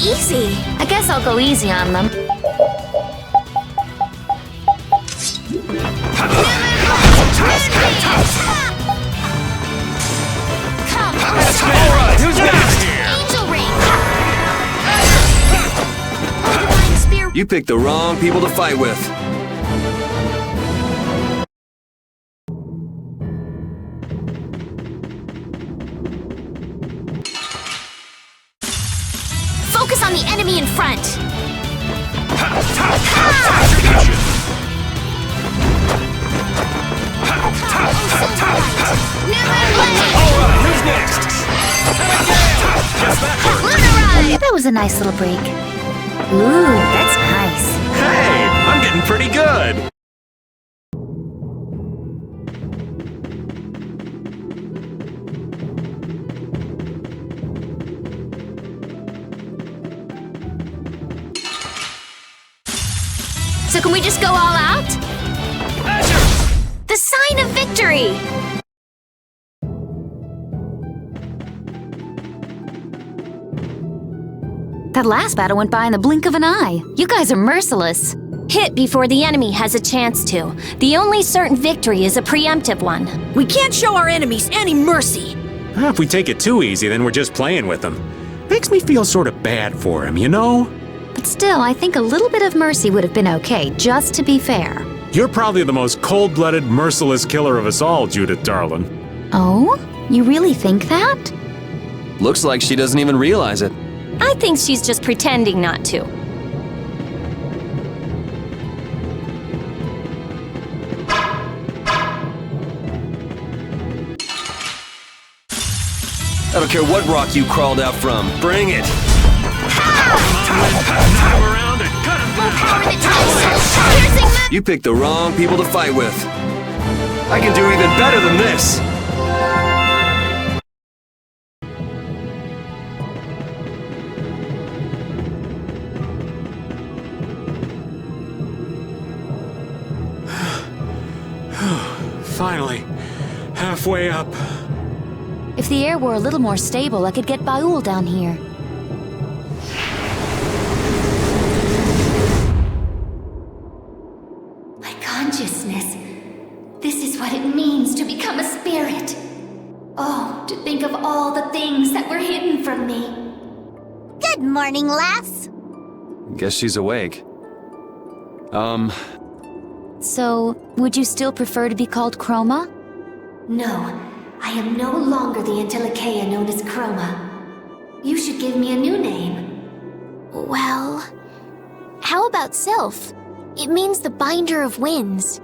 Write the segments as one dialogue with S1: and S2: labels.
S1: easy. I guess I'll go easy on them.
S2: Alright, who's next here?
S1: Angel Ring! Oh, Divine Spear!
S3: You picked the wrong people to fight with.
S1: Focus on the enemy in front!
S2: Alright, who's next?
S1: That was a nice little break. Ooh, that's nice.
S2: Hey, I'm getting pretty good.
S1: So can we just go all out? The sign of victory! That last battle went by in the blink of an eye. You guys are merciless. Hit before the enemy has a chance to. The only certain victory is a preemptive one.
S4: We can't show our enemies any mercy.
S2: If we take it too easy, then we're just playing with them. Makes me feel sort of bad for him, you know?
S1: But still, I think a little bit of mercy would have been okay, just to be fair.
S2: You're probably the most cold-blooded, merciless killer of us all, Judith, darling.
S1: Oh? You really think that?
S3: Looks like she doesn't even realize it.
S1: I think she's just pretending not to.
S3: I don't care what rock you crawled out from. Bring it! You picked the wrong people to fight with. I can do even better than this.
S2: Finally, halfway up.
S1: If the air were a little more stable, I could get Baul down here. My consciousness. This is what it means to become a spirit. Oh, to think of all the things that were hidden from me.
S5: Good morning, lass.
S3: Guess she's awake.
S1: So, would you still prefer to be called Chroma?
S6: No, I am no longer the Antilocheia known as Chroma. You should give me a new name.
S1: Well, how about Sylph? It means the binder of winds.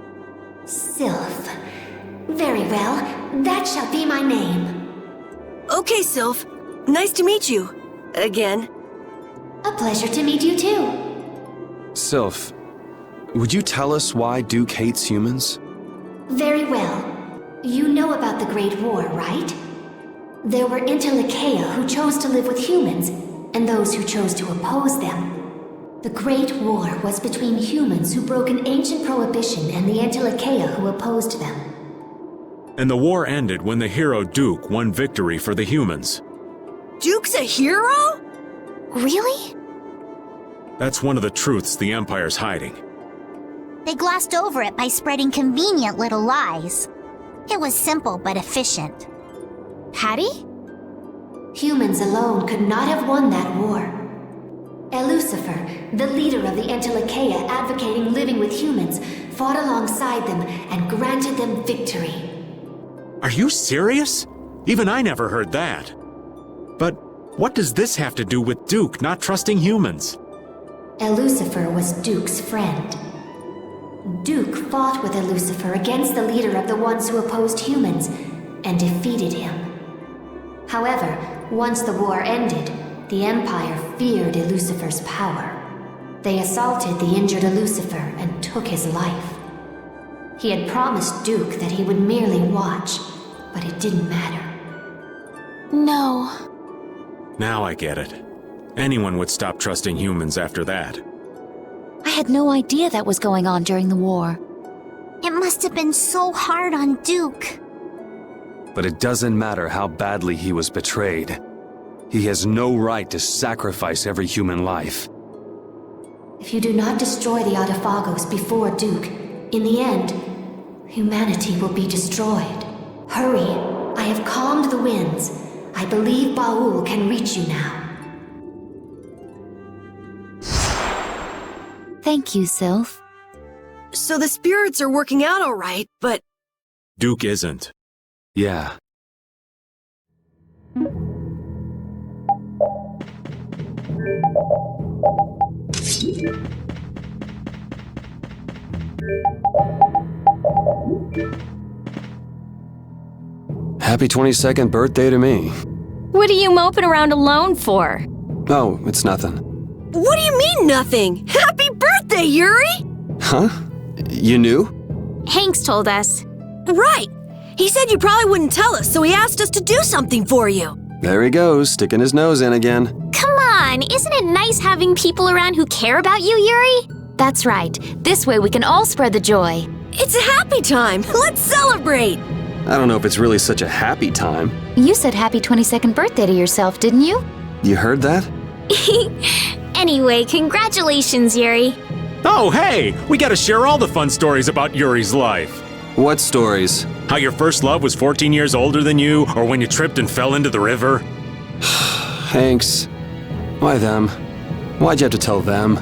S6: Sylph. Very well, that shall be my name.
S4: Okay, Sylph. Nice to meet you. Again.
S6: A pleasure to meet you too.
S3: Sylph, would you tell us why Duke hates humans?
S6: Very well. You know about the Great War, right? There were Antilocheia who chose to live with humans, and those who chose to oppose them. The Great War was between humans who broke an ancient prohibition and the Antilocheia who opposed them.
S2: And the war ended when the hero Duke won victory for the humans.
S4: Duke's a hero?
S1: Really?
S2: That's one of the truths the Empire's hiding.
S5: They glossed over it by spreading convenient little lies. It was simple but efficient.
S1: Hattie?
S6: Humans alone could not have won that war. Lucifer, the leader of the Antilocheia advocating living with humans, fought alongside them and granted them victory.
S2: Are you serious? Even I never heard that. But what does this have to do with Duke not trusting humans?
S6: Lucifer was Duke's friend. Duke fought with Lucifer against the leader of the ones who opposed humans, and defeated him. However, once the war ended, the Empire feared Lucifer's power. They assaulted the injured Lucifer and took his life. He had promised Duke that he would merely watch, but it didn't matter.
S1: No.
S2: Now I get it. Anyone would stop trusting humans after that.
S1: I had no idea that was going on during the war.
S5: It must have been so hard on Duke.
S3: But it doesn't matter how badly he was betrayed. He has no right to sacrifice every human life.
S6: If you do not destroy the Autophagos before Duke, in the end, humanity will be destroyed. Hurry! I have calmed the winds. I believe Baul can reach you now.
S1: Thank you, Sylph.
S4: So the spirits are working out all right, but
S2: Duke isn't.
S3: Yeah. Happy 22nd birthday to me.
S7: What are you moping around alone for?
S3: Oh, it's nothing.
S4: what do you mean nothing? Happy birthday, Yuri!
S3: Huh? You knew?
S7: Hanks told us.
S4: Right. He said you probably wouldn't tell us, so he asked us to do something for you.
S3: There he goes, sticking his nose in again.
S7: Come on, isn't it nice having people around who care about you, Yuri? That's right. This way we can all spread the joy.
S4: It's a happy time. Let's celebrate.
S3: I don't know if it's really such a happy time.
S7: You said happy 22nd birthday to yourself, didn't you?
S3: You heard that?
S7: Anyway, congratulations, Yuri.
S2: Oh, hey! We gotta share all the fun stories about Yuri's life.
S3: What stories?
S2: How your first love was 14 years older than you, or when you tripped and fell into the river.
S3: Hanks. Why them? Why'd you have to tell them?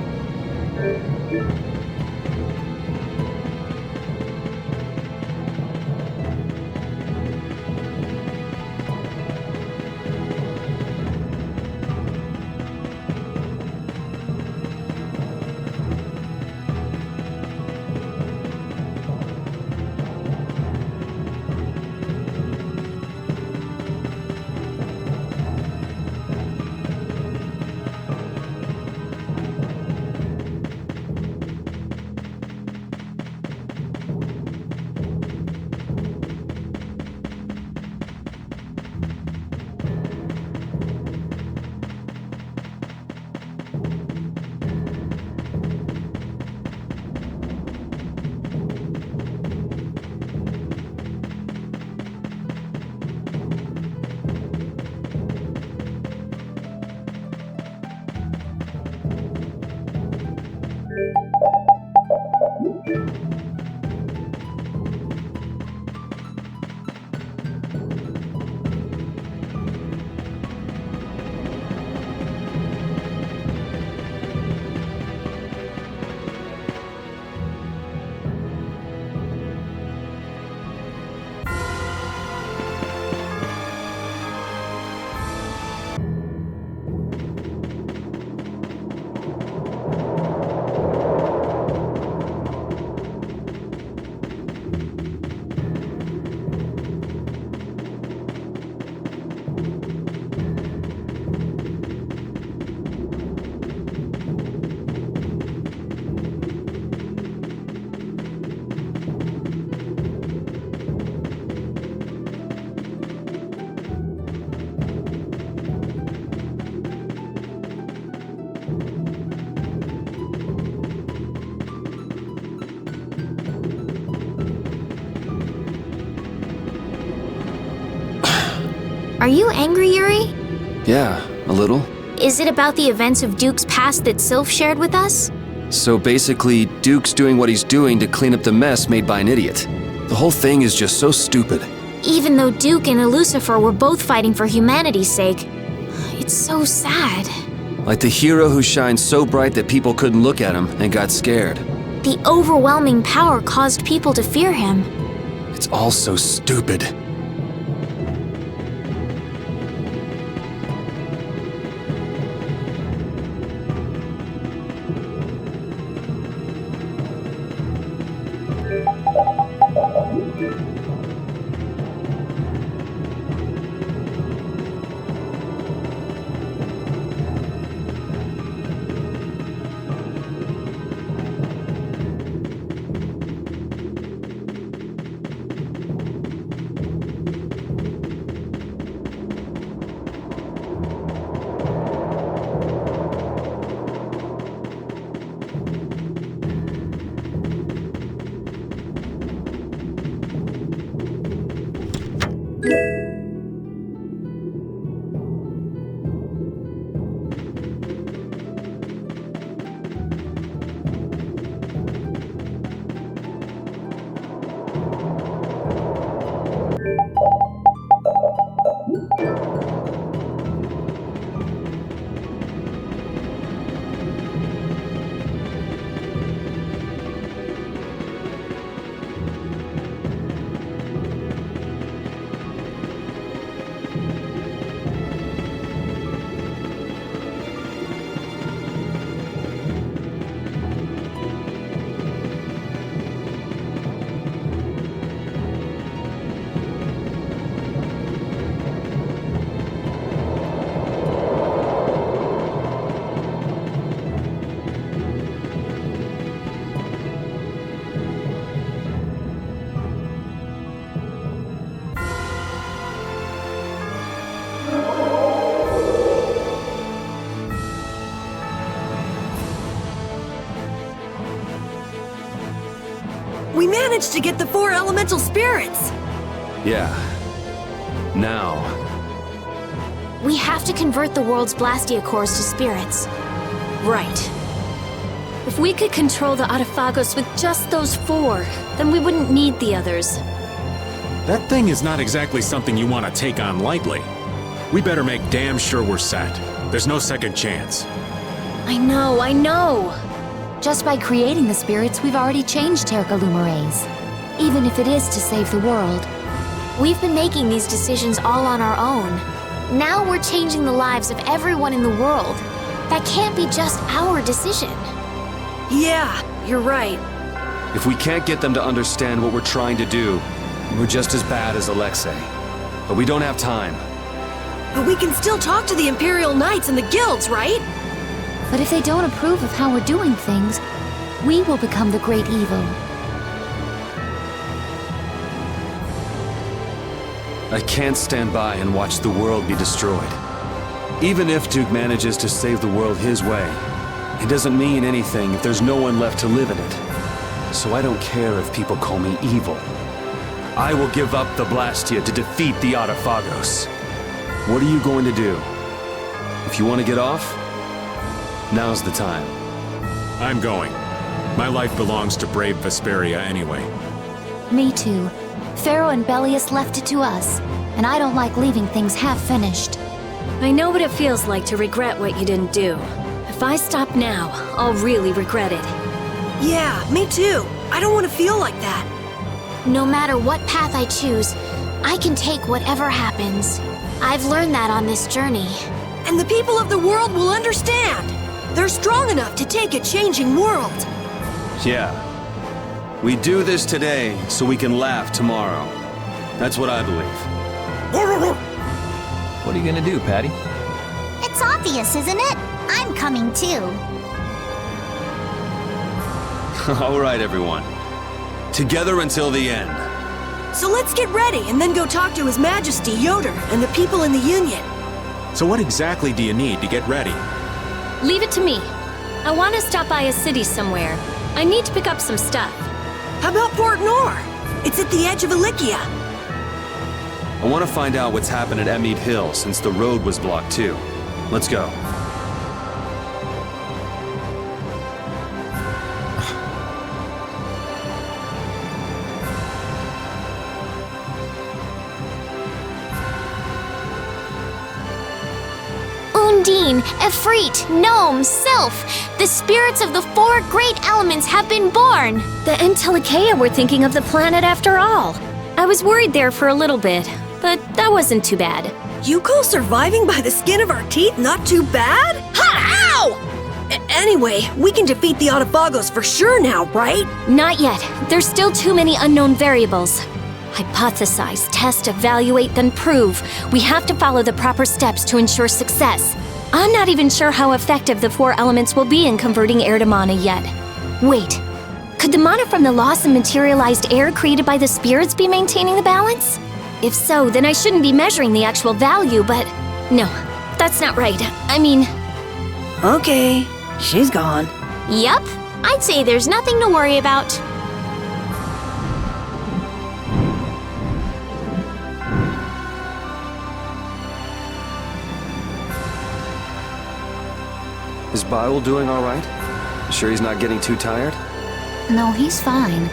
S7: Are you angry, Yuri?
S3: Yeah, a little.
S7: Is it about the events of Duke's past that Sylph shared with us?
S3: So basically, Duke's doing what he's doing to clean up the mess made by an idiot. The whole thing is just so stupid.
S7: Even though Duke and Lucifer were both fighting for humanity's sake. It's so sad.
S3: Like the hero who shines so bright that people couldn't look at him and got scared.
S7: The overwhelming power caused people to fear him.
S3: It's all so stupid.
S4: We managed to get the 4 elemental spirits!
S3: Yeah. Now.
S7: We have to convert the world's Blastia cores to spirits.
S8: Right. If we could control the Autophagos with just those 4, then we wouldn't need the others.
S2: That thing is not exactly something you want to take on lightly. We better make damn sure we're set. There's no second chance.
S8: I know!
S6: Just by creating the spirits, we've already changed Terca Lumerays. Even if it is to save the world.
S7: We've been making these decisions all on our own. Now we're changing the lives of everyone in the world. That can't be just our decision.
S4: Yeah, you're right.
S3: If we can't get them to understand what we're trying to do, we're just as bad as Alexei. But we don't have time.
S4: But we can still talk to the Imperial Knights and the guilds, right?
S6: But if they don't approve of how we're doing things, we will become the great evil.
S3: I can't stand by and watch the world be destroyed. Even if Duke manages to save the world his way, it doesn't mean anything if there's no one left to live in it. So I don't care if people call me evil. I will give up the Blastia to defeat the Autophagos. What are you going to do? If you want to get off, now's the time.
S2: I'm going. My life belongs to brave Vesperia anyway.
S6: Me too. Pharaoh and Bellius left it to us, and I don't like leaving things half-finished.
S8: I know what it feels like to regret what you didn't do. If I stop now, I'll really regret it.
S4: Yeah, me too. I don't want to feel like that.
S7: No matter what path I choose, I can take whatever happens. I've learned that on this journey.
S4: And the people of the world will understand. They're strong enough to take a changing world.
S3: Yeah. We do this today so we can laugh tomorrow. That's what I believe.
S9: What are you gonna do, Patty?
S5: It's obvious, isn't it? I'm coming too.
S3: All right, everyone. Together until the end.
S4: So let's get ready and then go talk to His Majesty Yoder and the people in the Union.
S2: So what exactly do you need to get ready?
S8: Leave it to me. I want to stop by a city somewhere. I need to pick up some stuff.
S4: How about Port Nor? It's at the edge of Ilikia.
S3: I want to find out what's happened at Emmead Hill since the road was blocked too. Let's go.
S7: Undine, Efreet, Gnome, Sylph, the spirits of the 4 great elements have been born.
S8: The Entelikeia were thinking of the planet after all. I was worried there for a little bit, but that wasn't too bad.
S4: You call surviving by the skin of our teeth not too bad? Ha! Ow! Anyway, we can defeat the Autophagos for sure now, right?
S8: Not yet. There's still too many unknown variables. Hypothesize, test, evaluate, then prove. We have to follow the proper steps to ensure success. I'm not even sure how effective the 4 elements will be in converting air to mana yet. Wait, could the mana from the loss of materialized air created by the spirits be maintaining the balance? If so, then I shouldn't be measuring the actual value, but... No, that's not right. I mean...
S4: Okay, she's gone.
S7: Yup, I'd say there's nothing to worry about.
S3: Is Baul doing all right? You sure he's not getting too tired?
S6: No, he's fine,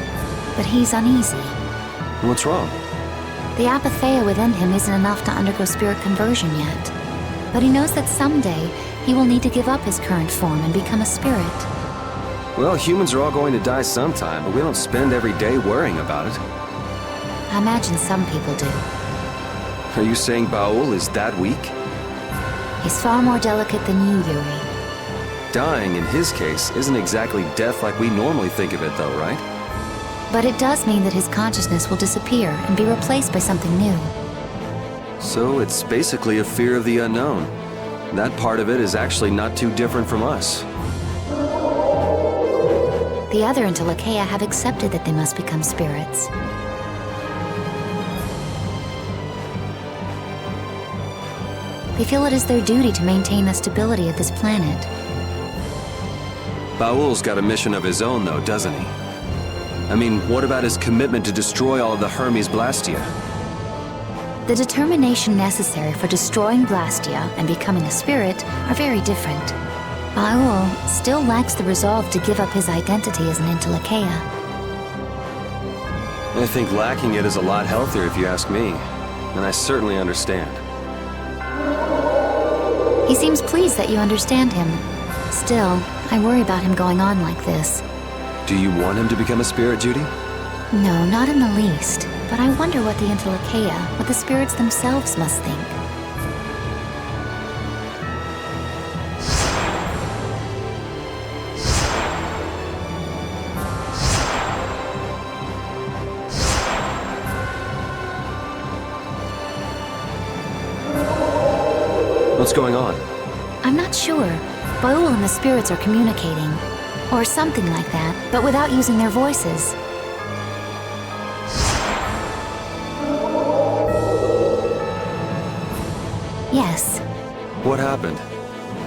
S6: but he's uneasy.
S3: What's wrong?
S6: The apatheia within him isn't enough to undergo spirit conversion yet. But he knows that someday he will need to give up his current form and become a spirit.
S3: Well, humans are all going to die sometime, but we don't spend every day worrying about it.
S6: I imagine some people do.
S3: Are you saying Baul is that weak?
S6: He's far more delicate than you, Yuri.
S3: Dying, in his case, isn't exactly death like we normally think of it, though, right?
S6: But it does mean that his consciousness will disappear and be replaced by something new.
S3: So it's basically a fear of the unknown. That part of it is actually not too different from us.
S6: The other Entelikeia have accepted that they must become spirits. They feel it is their duty to maintain the stability of this planet.
S3: Baul's got a mission of his own, though, doesn't he? I mean, what about his commitment to destroy all of the Hermes Blastia?
S6: The determination necessary for destroying Blastia and becoming a spirit are very different. Baul still lacks the resolve to give up his identity as an Intellikeia.
S3: I think lacking it is a lot healthier if you ask me, and I certainly understand.
S6: He seems pleased that you understand him. Still, I worry about him going on like this.
S3: Do you want him to become a spirit, Judy?
S6: No, not in the least. But I wonder what the Intellikeia, what the spirits themselves must think.
S3: What's going on?
S6: I'm not sure. Baul and the spirits are communicating. Or something like that, but without using their voices. Yes.
S3: What happened?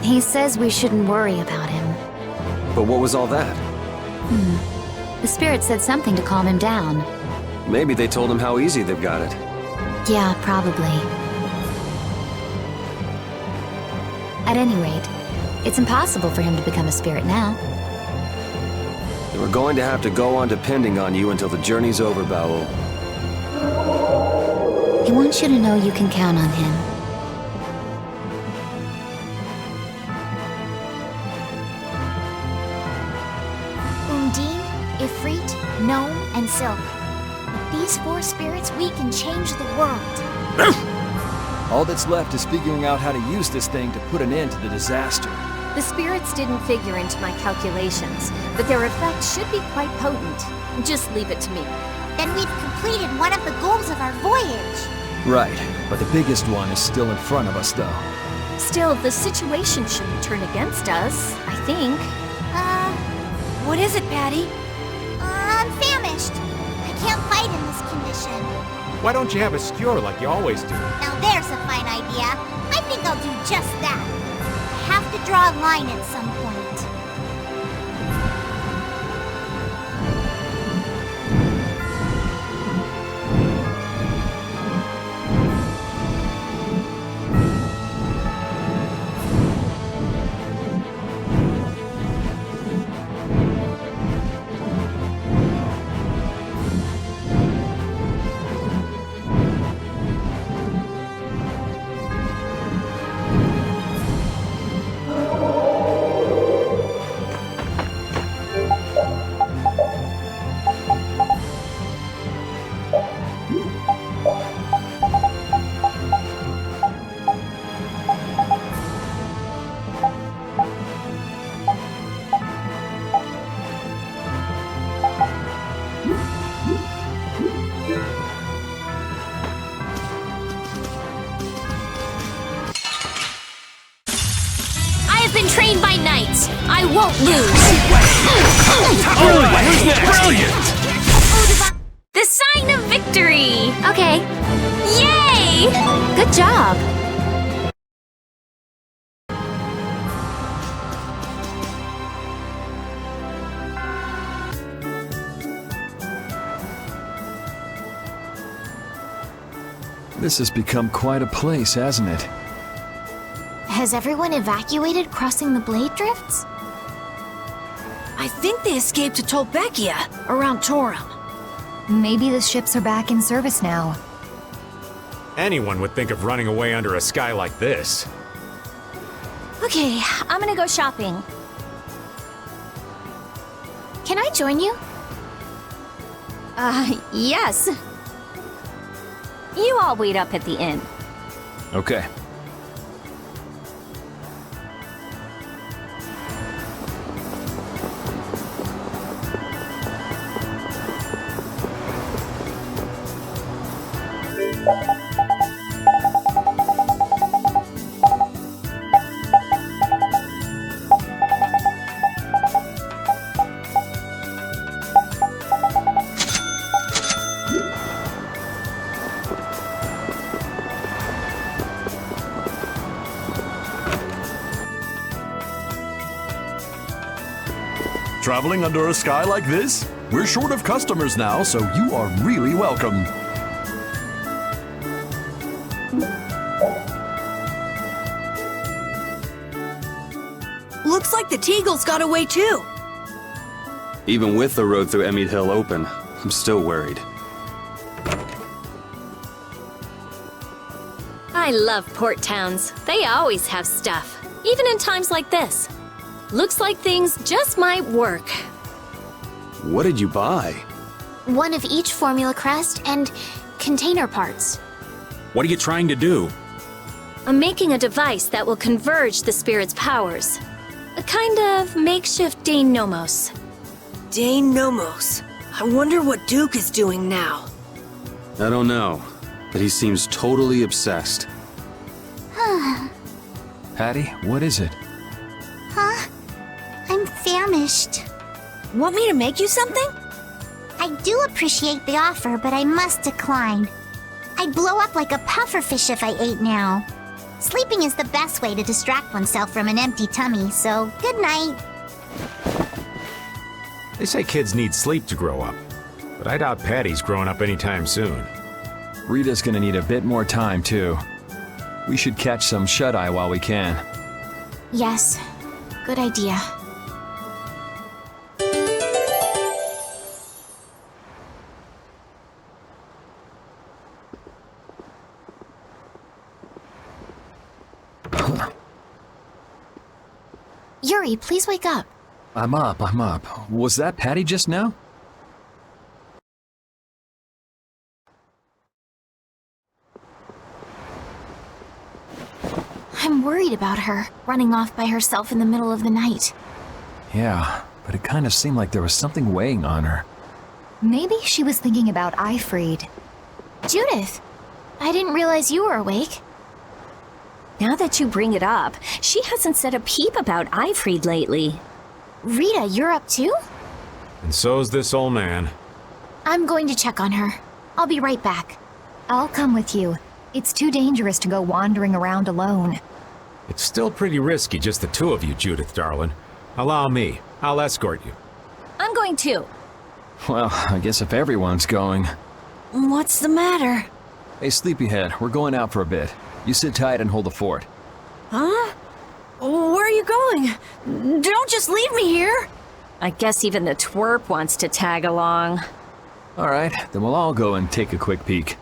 S6: He says we shouldn't worry about him.
S3: But what was all that?
S6: The spirit said something to calm him down.
S3: Maybe they told him how easy they've got it.
S6: Yeah, probably. At any rate, it's impossible for him to become a spirit now.
S3: We're going to have to go on depending on you until the journey's over, Baul.
S6: He wants you to know you can count on him.
S7: Undine, Ifrit, Gnome, and Silk. With these 4 spirits, we can change the world.
S9: All that's left is figuring out how to use this thing to put an end to the disaster.
S10: The spirits didn't figure into my calculations, but their effect should be quite potent. Just leave it to me.
S5: Then we've completed one of the goals of our voyage.
S9: Right, but the biggest one is still in front of us, though.
S10: Still, the situation shouldn't turn against us, I think.
S4: What is it, Patty?
S5: I'm famished. I can't fight in this condition.
S2: Why don't you have a skewer like you always do?
S5: Now there's a fine idea. I think I'll do just that. I have to draw a line at some point.
S7: Trained by knights. I won't lose.
S2: Brilliant!
S7: The sign of victory.
S6: Okay,
S7: Yay!
S6: good job.
S9: This has become quite a place, hasn't it?
S7: Has everyone evacuated crossing the blade drifts?
S4: I think they escaped to Tolbekia, around Torum.
S6: Maybe the ships are back in service now.
S2: Anyone would think of running away under a sky like this.
S8: Okay, I'm gonna go shopping.
S7: Can I join you?
S8: Yes. You all wait up at the inn.
S9: Okay.
S11: Traveling under a sky like this?
S9: We're short of customers now, so you are really welcome.
S4: Looks like the Teagles got away too.
S3: Even with the road through Emmett Hill open, I'm still worried.
S8: I love port towns. They always have stuff, even in times like this. Looks like things just might work.
S3: What did you buy?
S7: One of each formula crest and container parts.
S2: What are you trying to do?
S8: I'm making a device that will converge the spirit's powers. A kind of makeshift Dane Nomos.
S4: Dane Nomos. I wonder what Duke is doing now.
S3: I don't know, but he seems totally obsessed.
S9: Patty, what is it?
S5: Huh? I'm famished.
S4: Want me to make you something?
S5: I do appreciate the offer, but I must decline. I'd blow up like a pufferfish if I ate now. Sleeping is the best way to distract oneself from an empty tummy, so good night.
S2: They say kids need sleep to grow up, but I doubt Patty's growing up anytime soon.
S9: Rita's gonna need a bit more time, too. We should catch some shut-eye while we can.
S7: Yes, good idea. Yuri, please wake up.
S9: I'm up. Was that Patty just now?
S7: I'm worried about her, running off by herself in the middle of the night.
S9: Yeah, but it kind of seemed like there was something weighing on her.
S6: Maybe she was thinking about Eifried.
S7: Judith, I didn't realize you were awake.
S8: Now that you bring it up, she hasn't said a peep about Eifried lately.
S7: Rita, you're up too?
S2: And so's this old man.
S7: I'm going to check on her. I'll be right back.
S6: I'll come with you. It's too dangerous to go wandering around alone.
S2: It's still pretty risky, just the two of you, Judith, darling. Allow me. I'll escort you.
S8: I'm going too.
S9: Well, I guess if everyone's going...
S4: What's the matter?
S9: Hey, Sleepyhead, we're going out for a bit. You sit tight and hold the fort.
S4: Huh? Where are you going? Don't just leave me here!
S8: I guess even the twerp wants to tag along.
S9: Alright, then we'll all go and take a quick peek.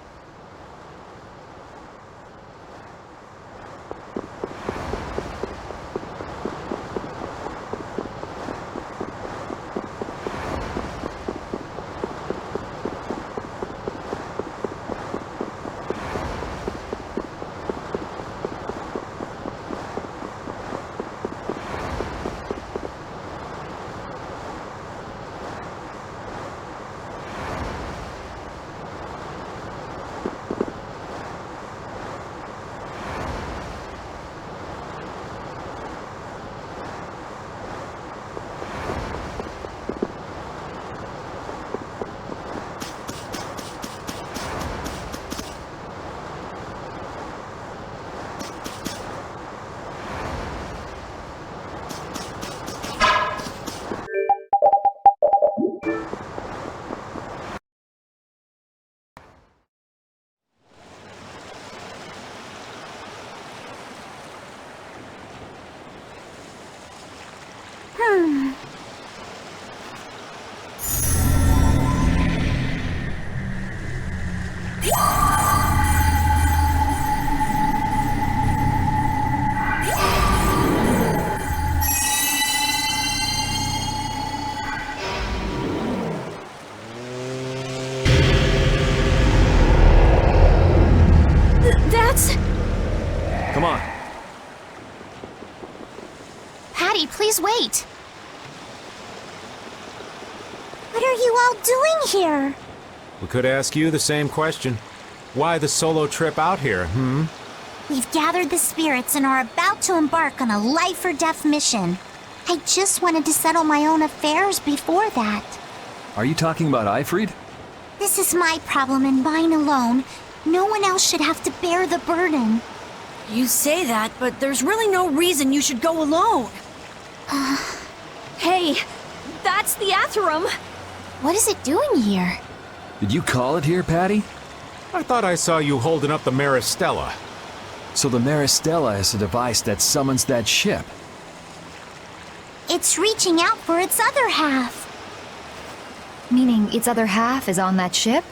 S9: Come on.
S7: Patty, please wait.
S5: What are you all doing here?
S2: We could ask you the same question. Why the solo trip out here,
S5: We've gathered the spirits and are about to embark on a life-or-death mission. I just wanted to settle my own affairs before that.
S9: Are you talking about Eifried?
S5: This is my problem and mine alone. No one else should have to bear the burden.
S4: You say that, but there's really no reason you should go alone.
S8: Hey, that's the Atherum.
S7: What is it doing here?
S9: Did you call it here, Patty?
S2: I thought I saw you holding up the Maristella.
S9: So the Maristella is a device that summons that ship.
S5: It's reaching out for its other half.
S11: Meaning its other half is on that ship?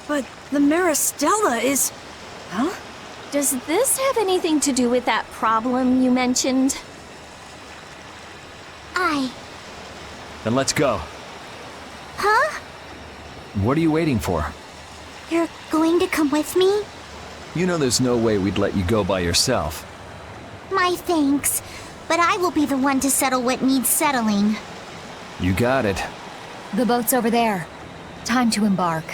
S4: But the Maristella is... Huh?
S8: Does this have anything to do with that problem you mentioned?
S9: Then let's go.
S5: Huh?
S9: What are you waiting for?
S5: You're going to come with me?
S9: You know there's no way we'd let you go by yourself.
S5: My thanks. But I will be the one to settle what needs settling.
S9: You got it.
S11: The boat's over there. Time to embark.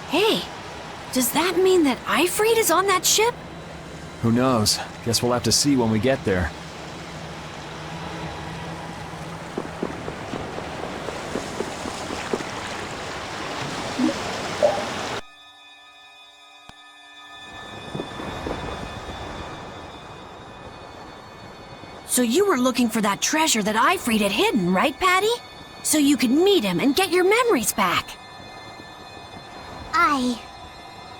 S4: Hey, does that mean that Ifrit is on that ship?
S9: Who knows? Guess we'll have to see when we get there.
S4: So you were looking for that treasure that Ifrit had hidden, right, Patty? So you could meet him and get your memories back.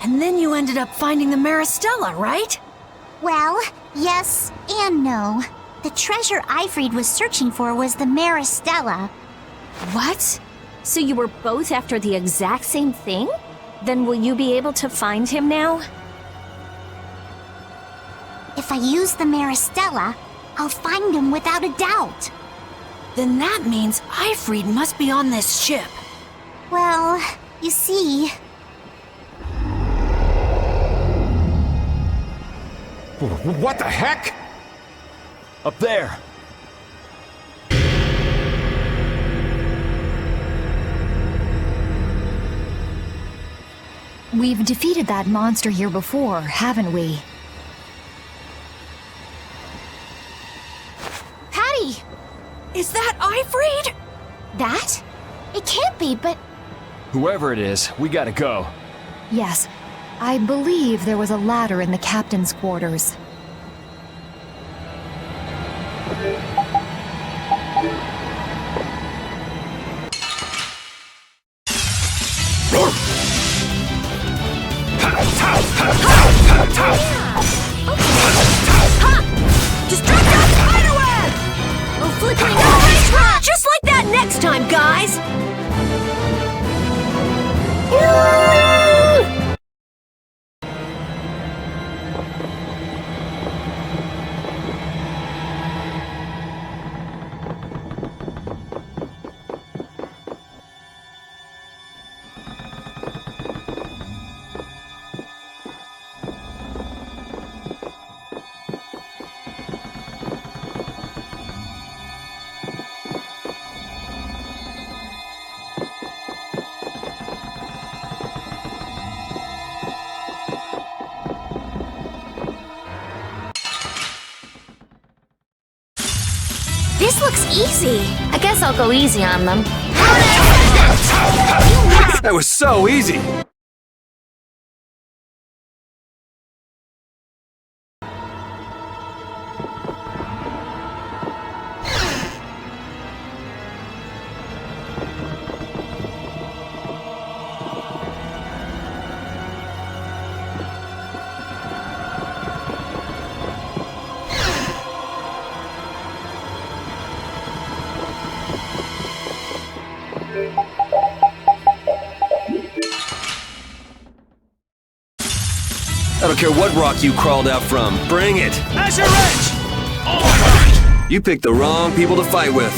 S5: And
S4: then you ended up finding the Maristella, right?
S5: Well, yes and no. The treasure Ifrit was searching for was the Maristella.
S8: What? So you were both after the exact same thing? Then will you be able to find him now?
S5: If I use the Maristella, I'll find him without a doubt.
S4: Then that means Ifrit must be on this ship.
S5: Well, you see...
S2: What the heck?
S9: Up there!
S11: We've defeated that monster here before, haven't we?
S7: Patty!
S4: Is that Ifrit?
S7: That? It can't be, but...
S9: Whoever it is, we gotta go.
S11: Yes. I believe there was a ladder in the captain's quarters.
S4: Destructive spiderweb! Oh, flickering always! Just like that next time, guys!
S7: This looks easy. I guess I'll go easy on them.
S3: That was so easy! I don't care what rock you crawled out from. Bring it! As your wrench! All right! You picked the wrong people to fight with.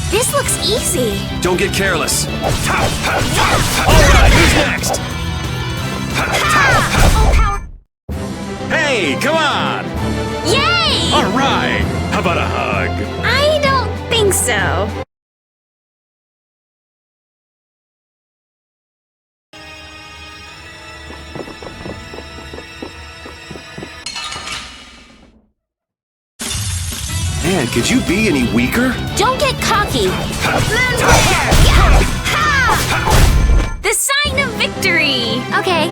S7: This looks easy.
S3: Don't get careless. Alright, who's next? Hey, come on!
S7: Yay!
S2: Alright! How about a hug?
S7: I don't think so.
S3: Man, could you be any weaker?
S7: Don't get cocky. The sign of victory. Okay.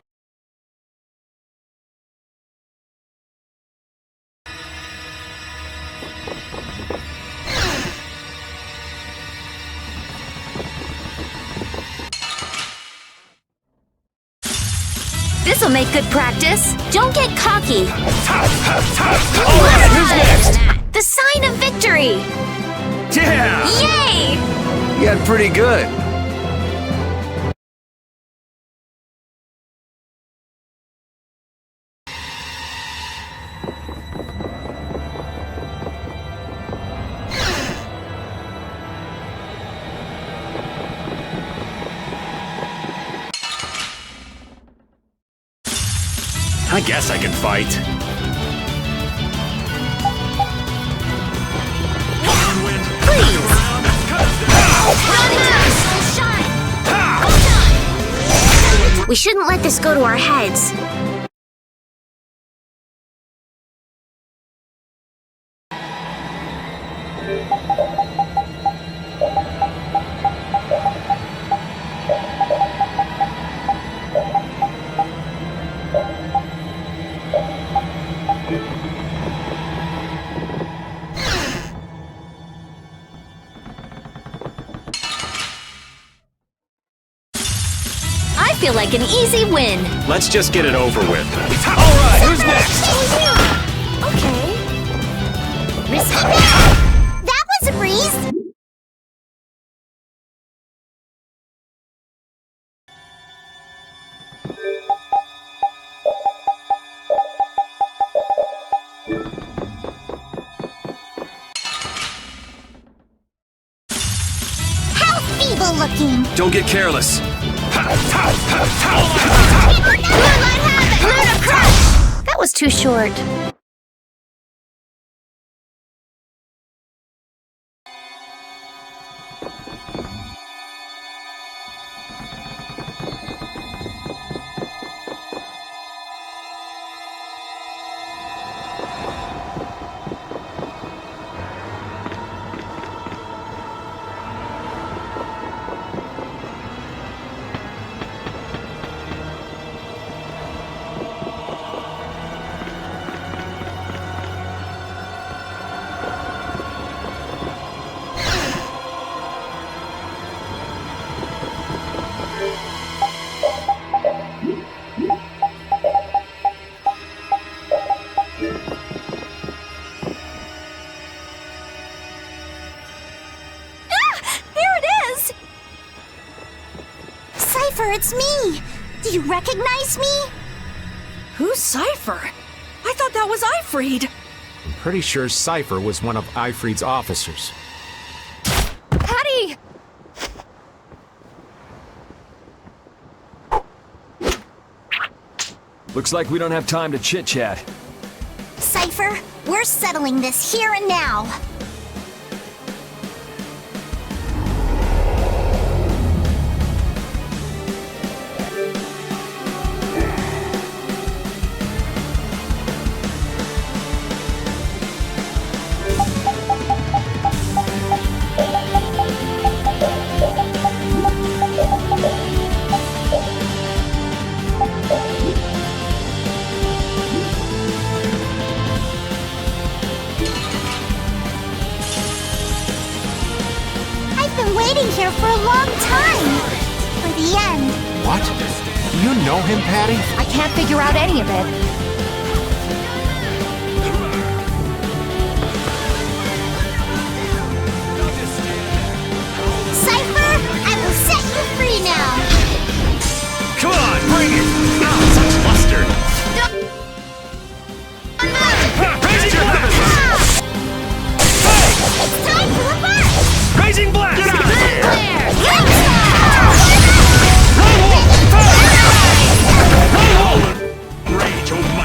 S8: This'll make good practice.
S7: Don't get cocky.
S3: Alright, who's next?
S7: The sign of victory.
S3: Yeah!
S7: Yay!
S3: You got pretty good.
S2: I guess I can fight.
S7: We shouldn't let this go to our heads.
S8: I feel like an easy win.
S2: Let's just get it over with.
S3: Alright, who's next?
S7: Okay.
S5: That was a breeze! How feeble looking!
S3: Don't get careless.
S7: That was too short.
S5: Seifer, it's me! Do you recognize me?
S4: Who's Seifer? I thought that was Ifried.
S2: I'm pretty sure Seifer was one of Ifried's officers.
S11: Patty!
S9: Looks like we don't have time to chit-chat.
S5: Seifer, we're settling this here and now. Waiting here for a long time. For the end.
S2: What? Do you know him, Patty?
S11: I can't figure out any of it.
S5: Seifer, I will set you free now.
S2: Come on, bring it! Oh, such mustard! Raise your weapons!
S5: It's time to embark!
S3: Raising blast!
S2: Get out of here!
S3: Rage, oh my!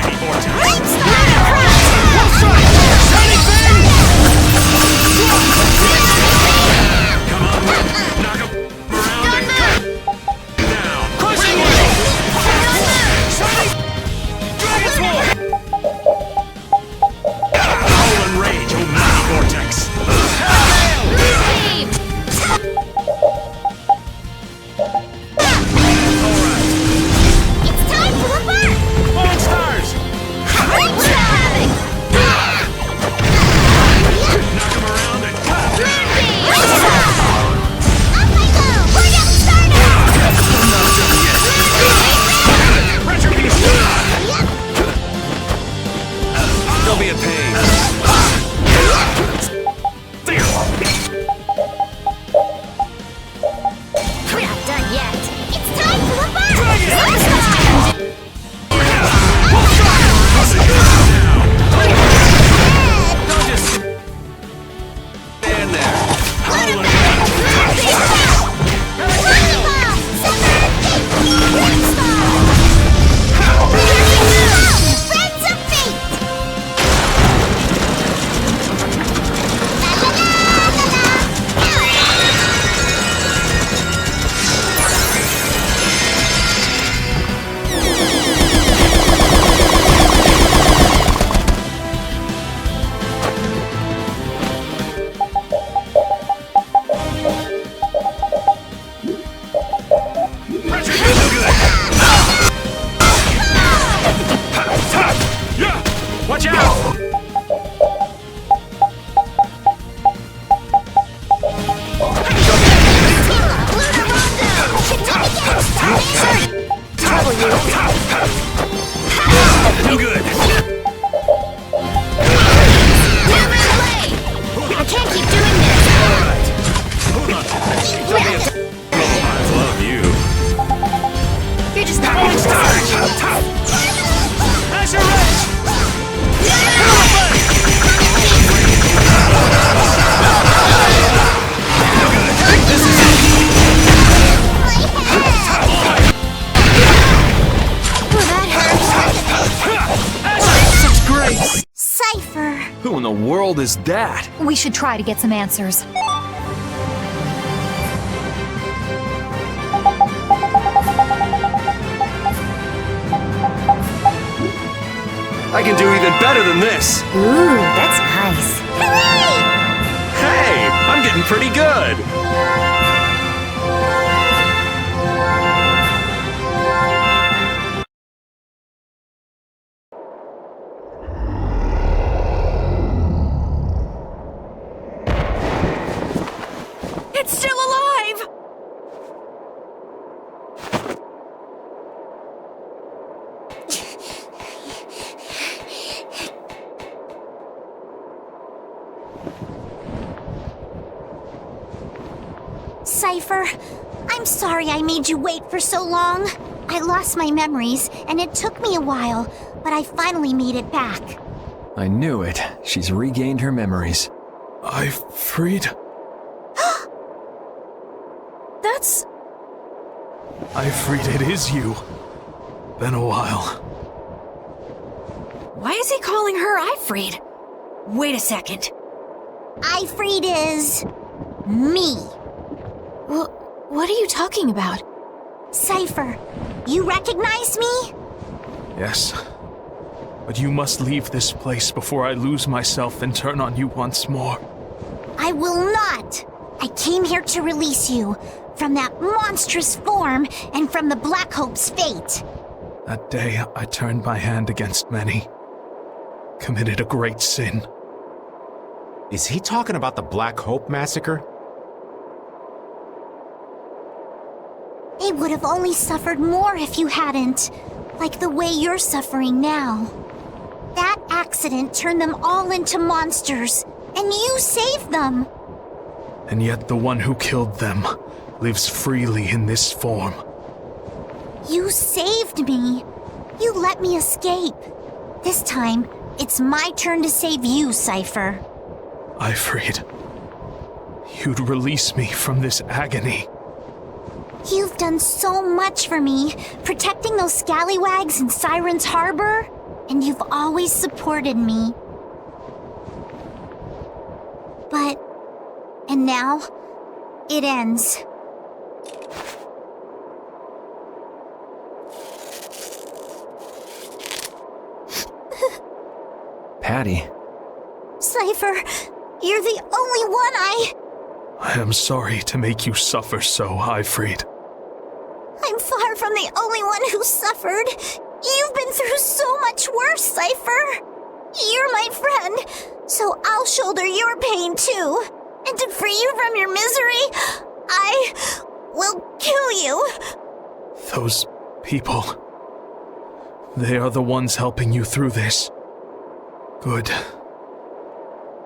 S9: world is that?
S11: We should try to get some answers.
S3: I can do even better than this!
S8: Ooh, that's nice.
S2: Hey, I'm getting pretty good!
S4: It's still alive!
S5: Seifer, I'm sorry I made you wait for so long. I lost my memories, and it took me a while, but I finally made it back.
S9: I knew it. She's regained her memories.
S12: I freed.
S4: That's...
S12: Ifrit, it is you. Been a while.
S4: Why is he calling her Ifrit? Wait a second.
S5: Ifrit is... me.
S7: What are you talking about?
S5: Seifer, you recognize me?
S12: Yes. But you must leave this place before I lose myself and turn on you once more.
S5: I will not! I came here to release you from that monstrous form and from the Black Hope's fate.
S12: That day, I turned my hand against many. Committed a great sin.
S2: Is he talking about the Black Hope massacre?
S5: They would have only suffered more if you hadn't, like the way you're suffering now. That accident turned them all into monsters, and you saved them.
S12: And yet the one who killed them lives freely in this form.
S5: You saved me. You let me escape. This time, it's my turn to save you, Seifer.
S12: Ifrit, you'd release me from this agony.
S5: You've done so much for me, protecting those scallywags in Siren's Harbor, and you've always supported me. But... and now, it ends.
S9: Patty.
S5: Seifer, you're the only one
S12: I am sorry to make you suffer so, Ifrit.
S5: I'm far from the only one who suffered. You've been through so much worse, Seifer. You're my friend, so I'll shoulder your pain too. And to free you from your misery, I will kill you.
S12: Those people... they are the ones helping you through this. Good.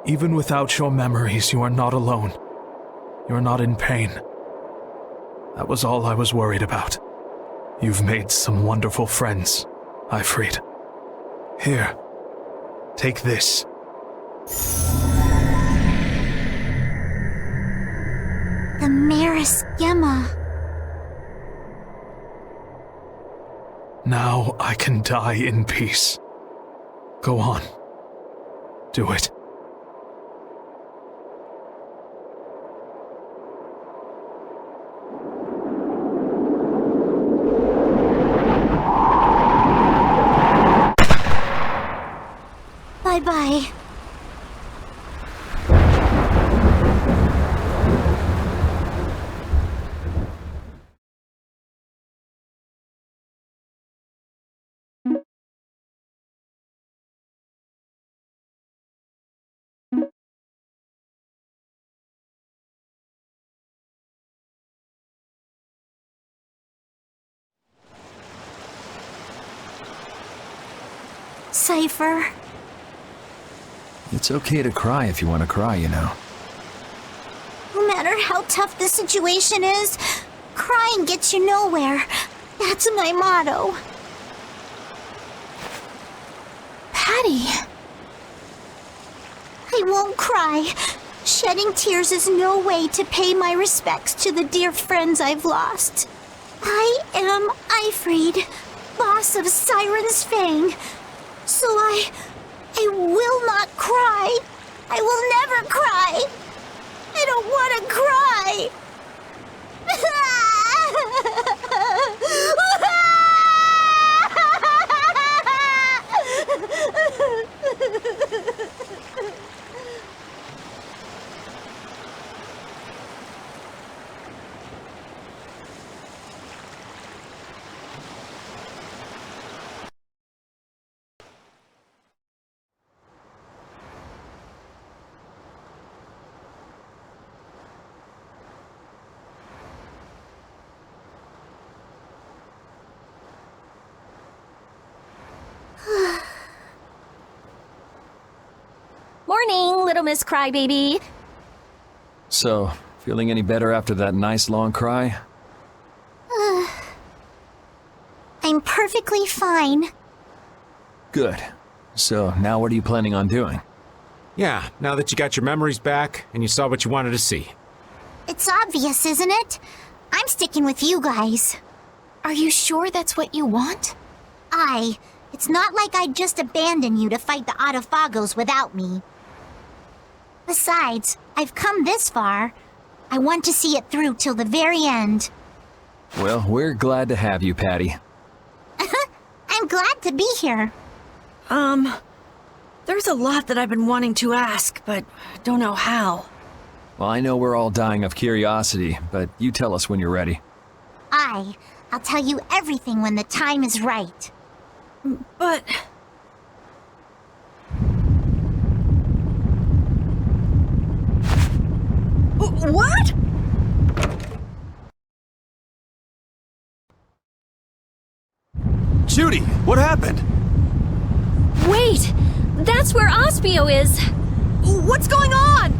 S12: Even without your memories, you are not alone. You're not in pain. That was all I was worried about. You've made some wonderful friends, Ifrit. Here, take this.
S5: The Maris Gemma.
S12: Now I can die in peace. Go on. Do it.
S5: Bye-bye. Seifer.
S9: It's okay to cry if you want to cry, you know.
S5: No matter how tough the situation is, crying gets you nowhere. That's my motto.
S7: Patty!
S5: I won't cry. Shedding tears is no way to pay my respects to the dear friends I've lost. I am Ifrit, boss of Siren's Fang. So I will not cry. I will never cry. I don't want to cry.
S8: Morning, little Miss Crybaby.
S9: So, feeling any better after that nice long cry?
S5: I'm perfectly fine.
S9: Good. So, now what are you planning on doing?
S2: Yeah, now that you got your memories back and you saw what you wanted to see.
S5: It's obvious, isn't it? I'm sticking with you guys.
S1: Are you sure that's what you want?
S5: It's not like I'd just abandon you to fight the Autophagos without me. Besides, I've come this far. I want to see it through till the very end.
S9: Well, we're glad to have you, Patty.
S5: I'm glad to be here.
S4: There's a lot that I've been wanting to ask, but don't know how.
S9: Well, I know we're all dying of curiosity, but you tell us when you're ready.
S5: I'll tell you everything when the time is right.
S4: But... What?
S3: Judy, what happened?
S8: Wait! That's where Ospio is!
S4: What's going on?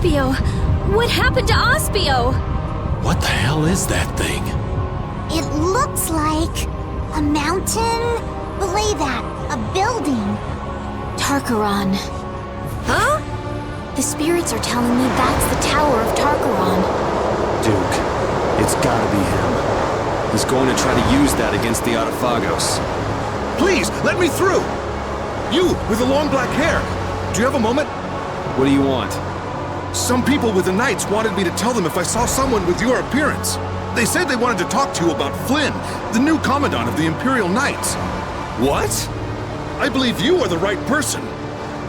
S8: Ospio! What happened to Ospio?
S2: What the hell is that thing?
S5: It looks like a mountain. Belay that, a building.
S1: Tarkaron.
S4: Huh?
S1: The spirits are telling me that's the Tower of Tarkaron.
S3: Duke, it's gotta be him. He's going to try to use that against the Autophagos.
S13: Please, let me through! You, with the long black hair. Do you have a moment?
S3: What do you want?
S13: Some people with the Knights wanted me to tell them if I saw someone with your appearance. They said they wanted to talk to you about Flynn, the new Commandant of the Imperial Knights.
S3: What?
S13: I believe you are the right person.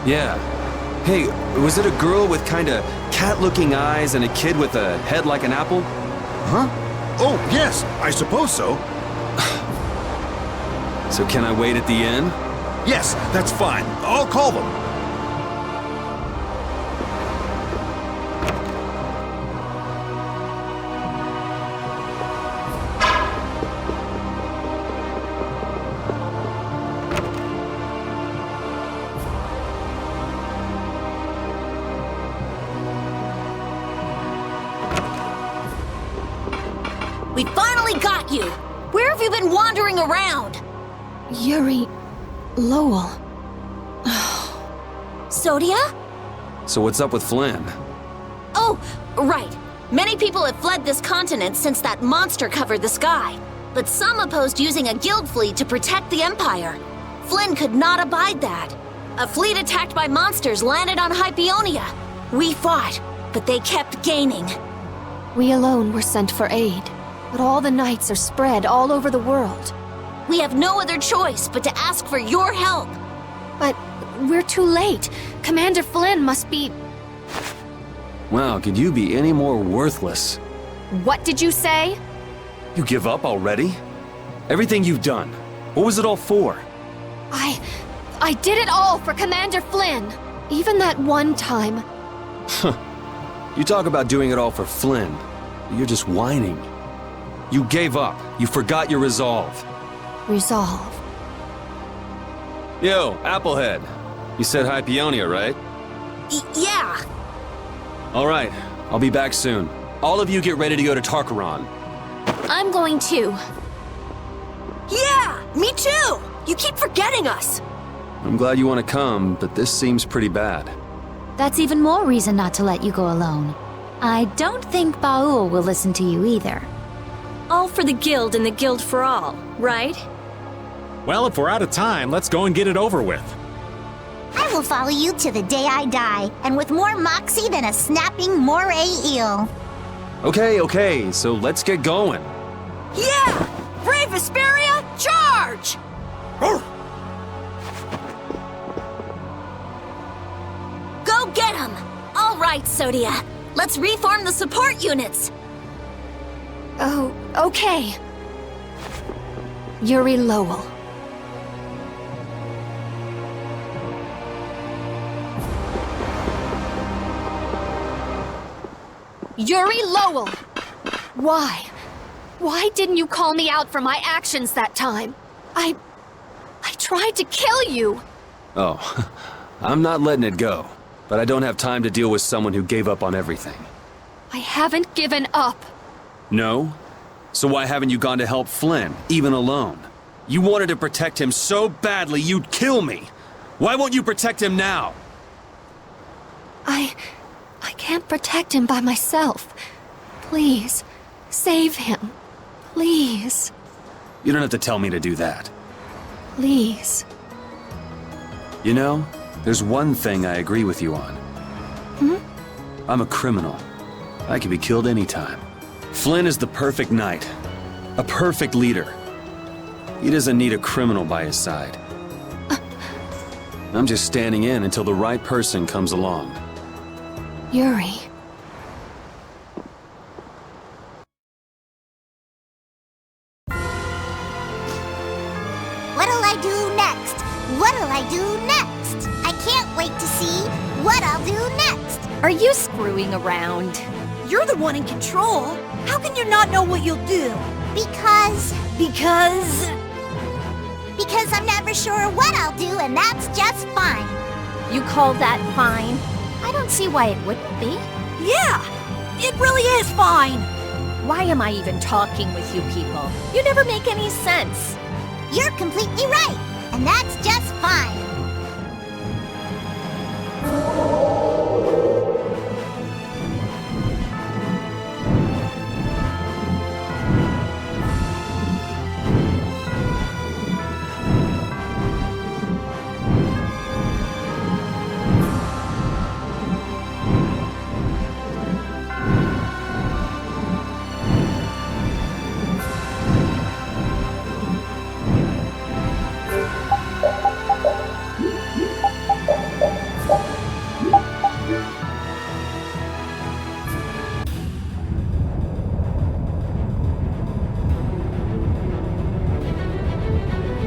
S3: Yeah. Hey, was it a girl with kinda cat-looking eyes and a kid with a head like an apple?
S13: Huh? Oh, yes, I suppose so.
S3: So can I wait at the inn?
S13: Yes, that's fine. I'll call them.
S10: We finally got you! Where have you been wandering around?
S1: Yuri... Lowell...
S10: Sodia?
S3: So what's up with Flynn?
S10: Oh, right. Many people have fled this continent since that monster covered the sky. But some opposed using a guild fleet to protect the Empire. Flynn could not abide that. A fleet attacked by monsters landed on Hypeonia. We fought, but they kept gaining.
S1: We alone were sent for aid, but all the knights are spread all over the world.
S10: We have no other choice but to ask for your help.
S7: But we're too late. Commander Flynn must be...
S3: Wow, could you be any more worthless?
S7: What did you say?
S3: You give up already? Everything you've done, what was it all for?
S7: I did it all for Commander Flynn. Even that one time.
S3: You talk about doing it all for Flynn. You're just whining. You gave up. You forgot your resolve.
S7: Resolve.
S3: Yo, Applehead. You said hi, Peonia, right?
S10: Yeah.
S3: All right, I'll be back soon. All of you get ready to go to Tarkaron.
S7: I'm going too.
S4: Yeah, me too! You keep forgetting us!
S3: I'm glad you want to come, but this seems pretty bad.
S6: That's even more reason not to let you go alone. I don't think Baul will listen to you either.
S8: All for the guild and the guild for all, right?
S2: Well, if we're out of time, let's go and get it over with.
S5: I will follow you to the day I die, and with more moxie than a snapping moray eel.
S3: Okay, so let's get going.
S4: Yeah! Brave Vesperia, charge!
S10: Go get him! All right, Sodia. Let's reform the support units.
S7: Oh, okay. Yuri Lowell. Yuri Lowell! Why? Why didn't you call me out for my actions that time? I tried to kill you!
S3: Oh, I'm not letting it go. But I don't have time to deal with someone who gave up on everything.
S7: I haven't given up.
S3: No? So why haven't you gone to help Flynn, even alone? You wanted to protect him so badly you'd kill me. Why won't you protect him now?
S7: I can't protect him by myself. Please, save him. Please.
S3: You don't have to tell me to do that.
S7: Please.
S3: You know, there's one thing I agree with you on. I'm a criminal. I can be killed anytime. Flynn is the perfect knight. A perfect leader. He doesn't need a criminal by his side. I'm just standing in until the right person comes along.
S7: Yuri.
S5: What'll I do next? What'll I do next? I can't wait to see what I'll do next.
S8: Are you screwing around?
S4: You're the one in control. How can you not know what you'll do?
S5: Because I'm never sure what I'll do, and that's just fine.
S8: You call that fine? I don't see why it wouldn't be.
S4: Yeah, it really is fine.
S8: Why am I even talking with you people? You never make any sense.
S5: You're completely right, and that's just fine.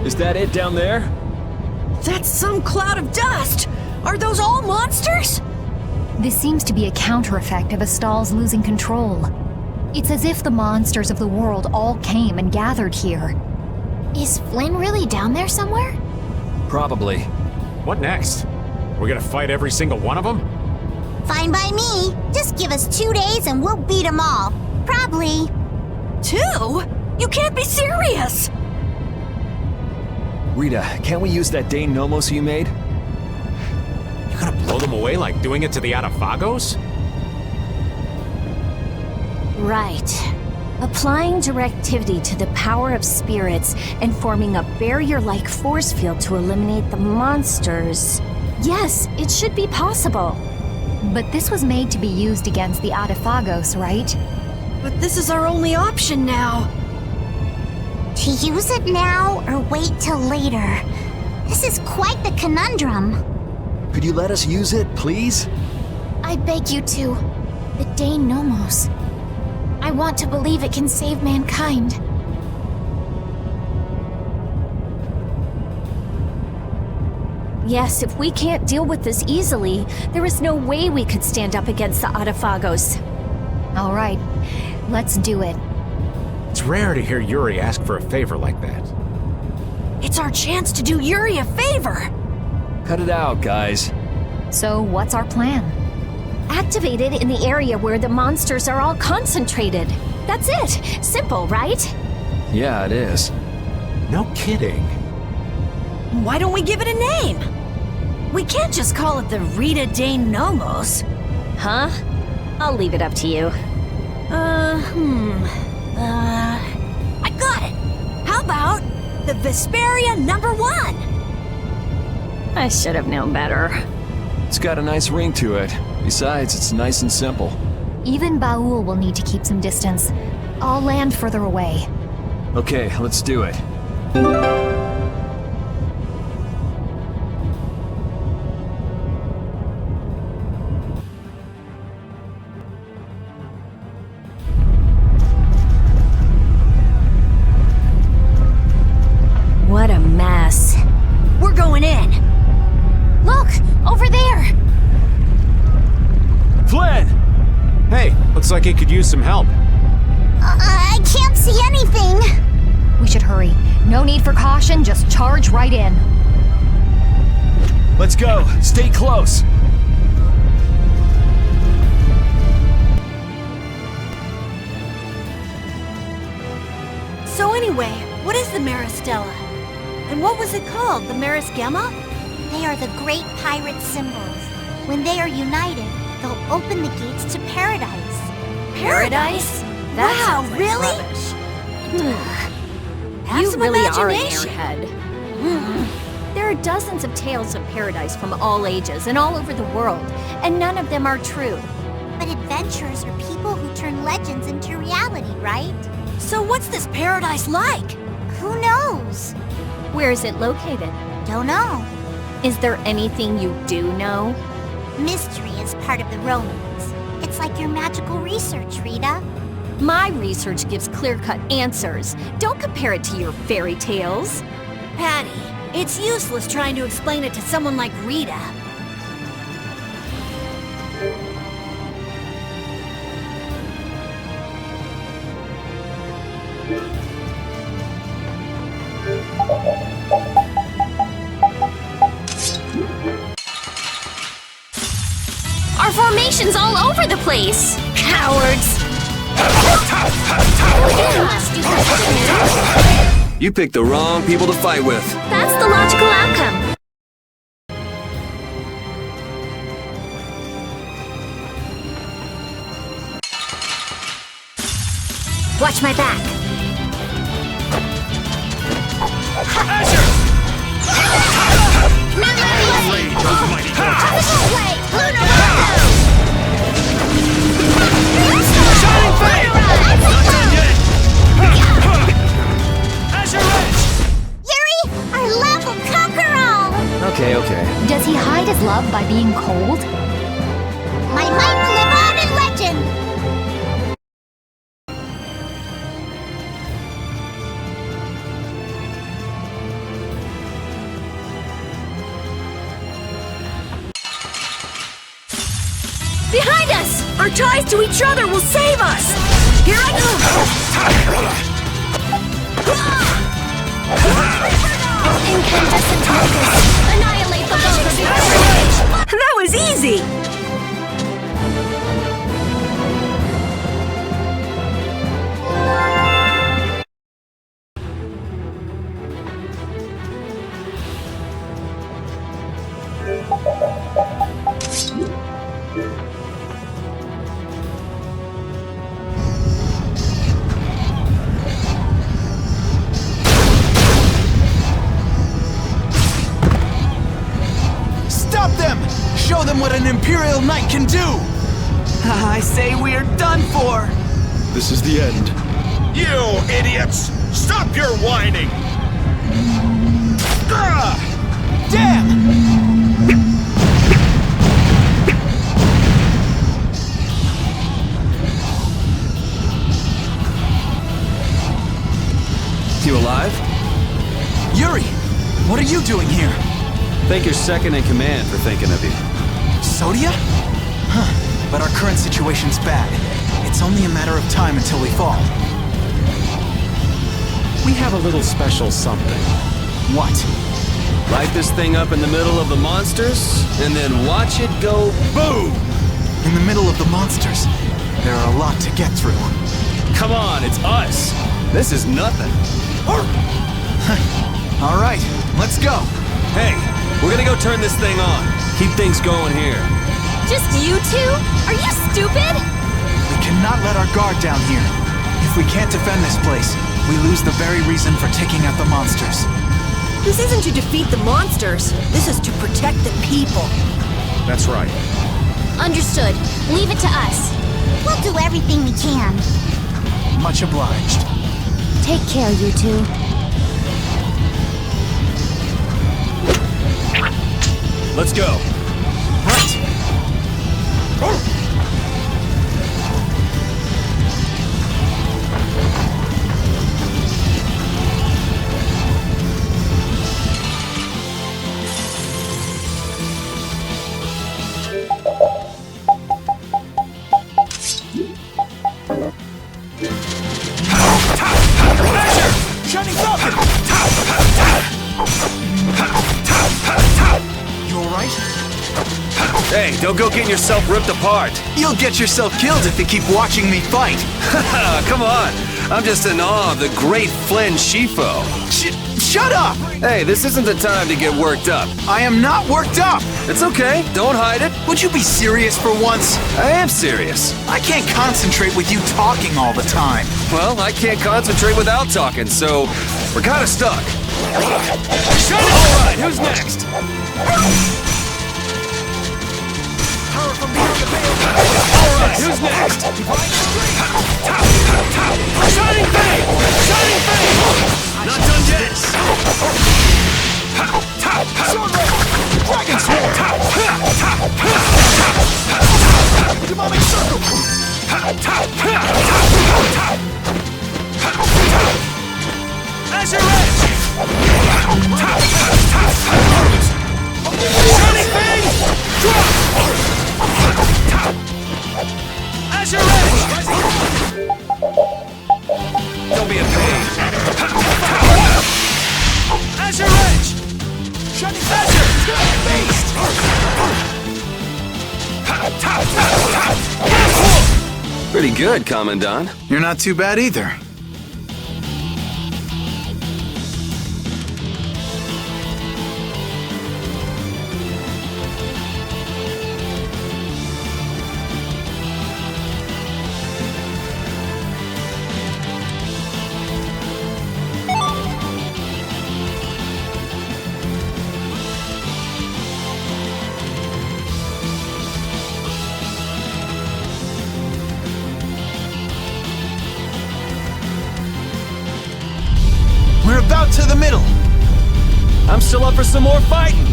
S9: Is that it down there?
S4: That's some cloud of dust! Are those all monsters?
S11: This seems to be a counter effect of Astal's losing control. It's as if the monsters of the world all came and gathered here.
S7: Is Flynn really down there somewhere?
S9: Probably.
S2: What next? We're gonna fight every single one of them?
S5: Fine by me. Just give us 2 days and we'll beat them all. Probably.
S4: 2? You can't be serious!
S9: Rita, can't we use that Dane Nomos you made?
S2: You're gonna blow them away like doing it to the Adafagos?
S8: Right. Applying directivity to the power of spirits and forming a barrier-like force field to eliminate the monsters. Yes, it should be possible.
S11: But this was made to be used against the Adafagos, right?
S4: But this is our only option now.
S5: To use it now or wait till later? This is quite the conundrum.
S9: Could you let us use it, please?
S1: I beg you to. The Dane Nomos. I want to believe it can save mankind.
S8: Yes, if we can't deal with this easily, there is no way we could stand up against the Autophagos.
S11: All right, let's do it.
S2: It's rare to hear Yuri ask for a favor like that.
S4: It's our chance to do Yuri a favor.
S9: Cut it out, guys.
S11: So, what's our plan?
S8: Activate it in the area where the monsters are all concentrated. That's it. Simple, right?
S9: Yeah, it is.
S2: No kidding.
S4: Why don't we give it a name? We can't just call it the Rita Dane Nomos.
S8: Huh? I'll leave it up to you.
S4: I got it! How about the Vesperia #1?
S8: I should have known better.
S9: It's got a nice ring to it. Besides, it's nice and simple.
S11: Even Baul will need to keep some distance. I'll land further away.
S9: Okay, let's do it.
S8: What a mess.
S4: We're going in.
S1: Look! Over there!
S9: Flynn!
S2: Hey, looks like he could use some help.
S5: I can't see anything.
S11: We should hurry. No need for caution, just charge right in.
S9: Let's go. Stay close.
S4: So anyway, what is the Maristella? And what was it called? The Maris Gemma?
S5: They are the great pirate symbols. When they are united, they'll open the gates to paradise.
S4: Paradise? Wow, really? Have
S8: You
S4: some
S8: really are an
S4: imagination.
S8: airhead. There are dozens of tales of paradise from all ages and all over the world, and none of them are true.
S5: But adventurers are people who turn legends into reality, right?
S4: So what's this paradise like?
S5: Who knows?
S8: Where is it located?
S5: Don't know.
S8: Is there anything you do know?
S5: Mystery is part of the romance. It's like your magical research, Rita.
S8: My research gives clear-cut answers. Don't compare it to your fairy tales.
S4: Patty, it's useless trying to explain it to someone like Rita.
S1: Our formation's all over the place! Cowards!
S3: You picked the wrong people to fight with.
S8: That's the logical outcome.
S10: Watch my back.
S5: Yuri, our love will conquer all!
S9: Okay.
S11: Does he hide his love by being cold?
S5: My might will live on in legend!
S4: Behind us! Our ties to each other will save us! Here I
S1: Incandescent focus! Annihilate the Vulgar before
S4: go! That was easy!
S14: Stop them! Show them what an Imperial Knight can do! I say we are done for!
S13: This is the end.
S15: You idiots!
S2: Stop your whining!
S14: Damn!
S3: You alive?
S14: Yuri, what are you doing here?
S3: Thank your second in command for thinking of you.
S14: Sodia? Huh. But our current situation's bad. It's only a matter of time until we fall.
S2: We have a little special something.
S14: What?
S3: Light this thing up in the middle of the monsters, and then watch it go boom!
S14: In the middle of the monsters. There are a lot to get through.
S3: Come on, it's us! This is nothing.
S14: All right, let's go.
S3: Hey, we're gonna go turn this thing on. Keep things going here.
S8: Just you two? Are you stupid?
S14: We cannot let our guard down here. If we can't defend this place, we lose the very reason for taking out the monsters.
S4: This isn't to defeat the monsters. This is to protect the people.
S2: That's right.
S5: Understood. Leave it to us. We'll do everything we can.
S14: Much obliged.
S5: Take care, you two.
S3: Let's go.
S14: Right. Shining Falcon! You alright?
S3: Hey, don't go getting yourself ripped apart.
S14: You'll get yourself killed if you keep watching me fight.
S3: Come on. I'm just in awe of the great Flynn Shifo.
S14: Shut up!
S3: Hey, this isn't the time to get worked up.
S14: I am not worked up!
S3: It's okay. Don't hide it.
S14: Would you be serious for once?
S3: I am serious.
S14: I can't concentrate with you talking all the time.
S3: Well, I can't concentrate without talking, so we're kind of stuck. Shut it! All right, who's next?
S14: Power from beyond the veil.
S3: All right, who's next?
S2: Shining Fang! Shining Fang!
S3: Not done yet.
S14: Sword Ray! Dragon Sword! Demonic Circle!
S2: Azure Edge! Shining Fang! Drop! Azure Edge!
S3: Don't be a pain.
S2: Azure Edge!
S14: Shining Azure! Beast!
S3: Pretty good, Commandant.
S14: You're not too bad either. We're about to the middle.
S3: I'm still up for some more fighting.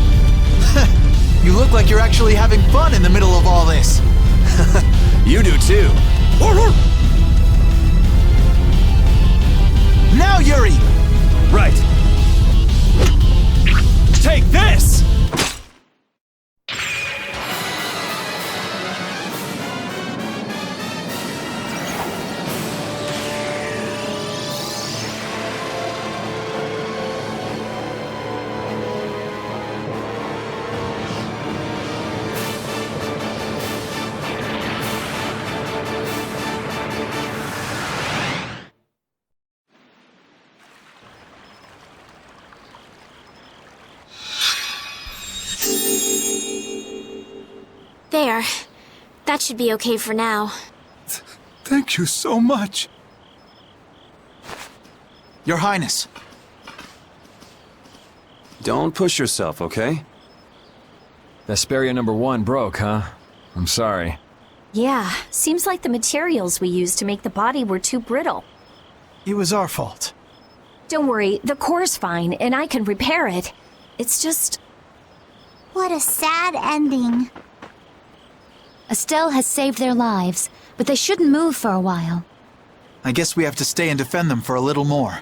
S14: You look like you're actually having fun in the middle of all this.
S3: You do too.
S14: Now, Yuri!
S3: Right. Take this!
S8: There. That should be okay for now.
S13: Thank you so much.
S14: Your Highness.
S3: Don't push yourself, okay?
S9: Vesperia number 1 broke, huh? I'm sorry.
S8: Yeah, seems like the materials we used to make the body were too brittle.
S14: It was our fault.
S8: Don't worry, the core's fine, and I can repair it. It's just...
S5: What a sad ending.
S11: Estelle has saved their lives, but they shouldn't move for a while.
S14: I guess we have to stay and defend them for a little more.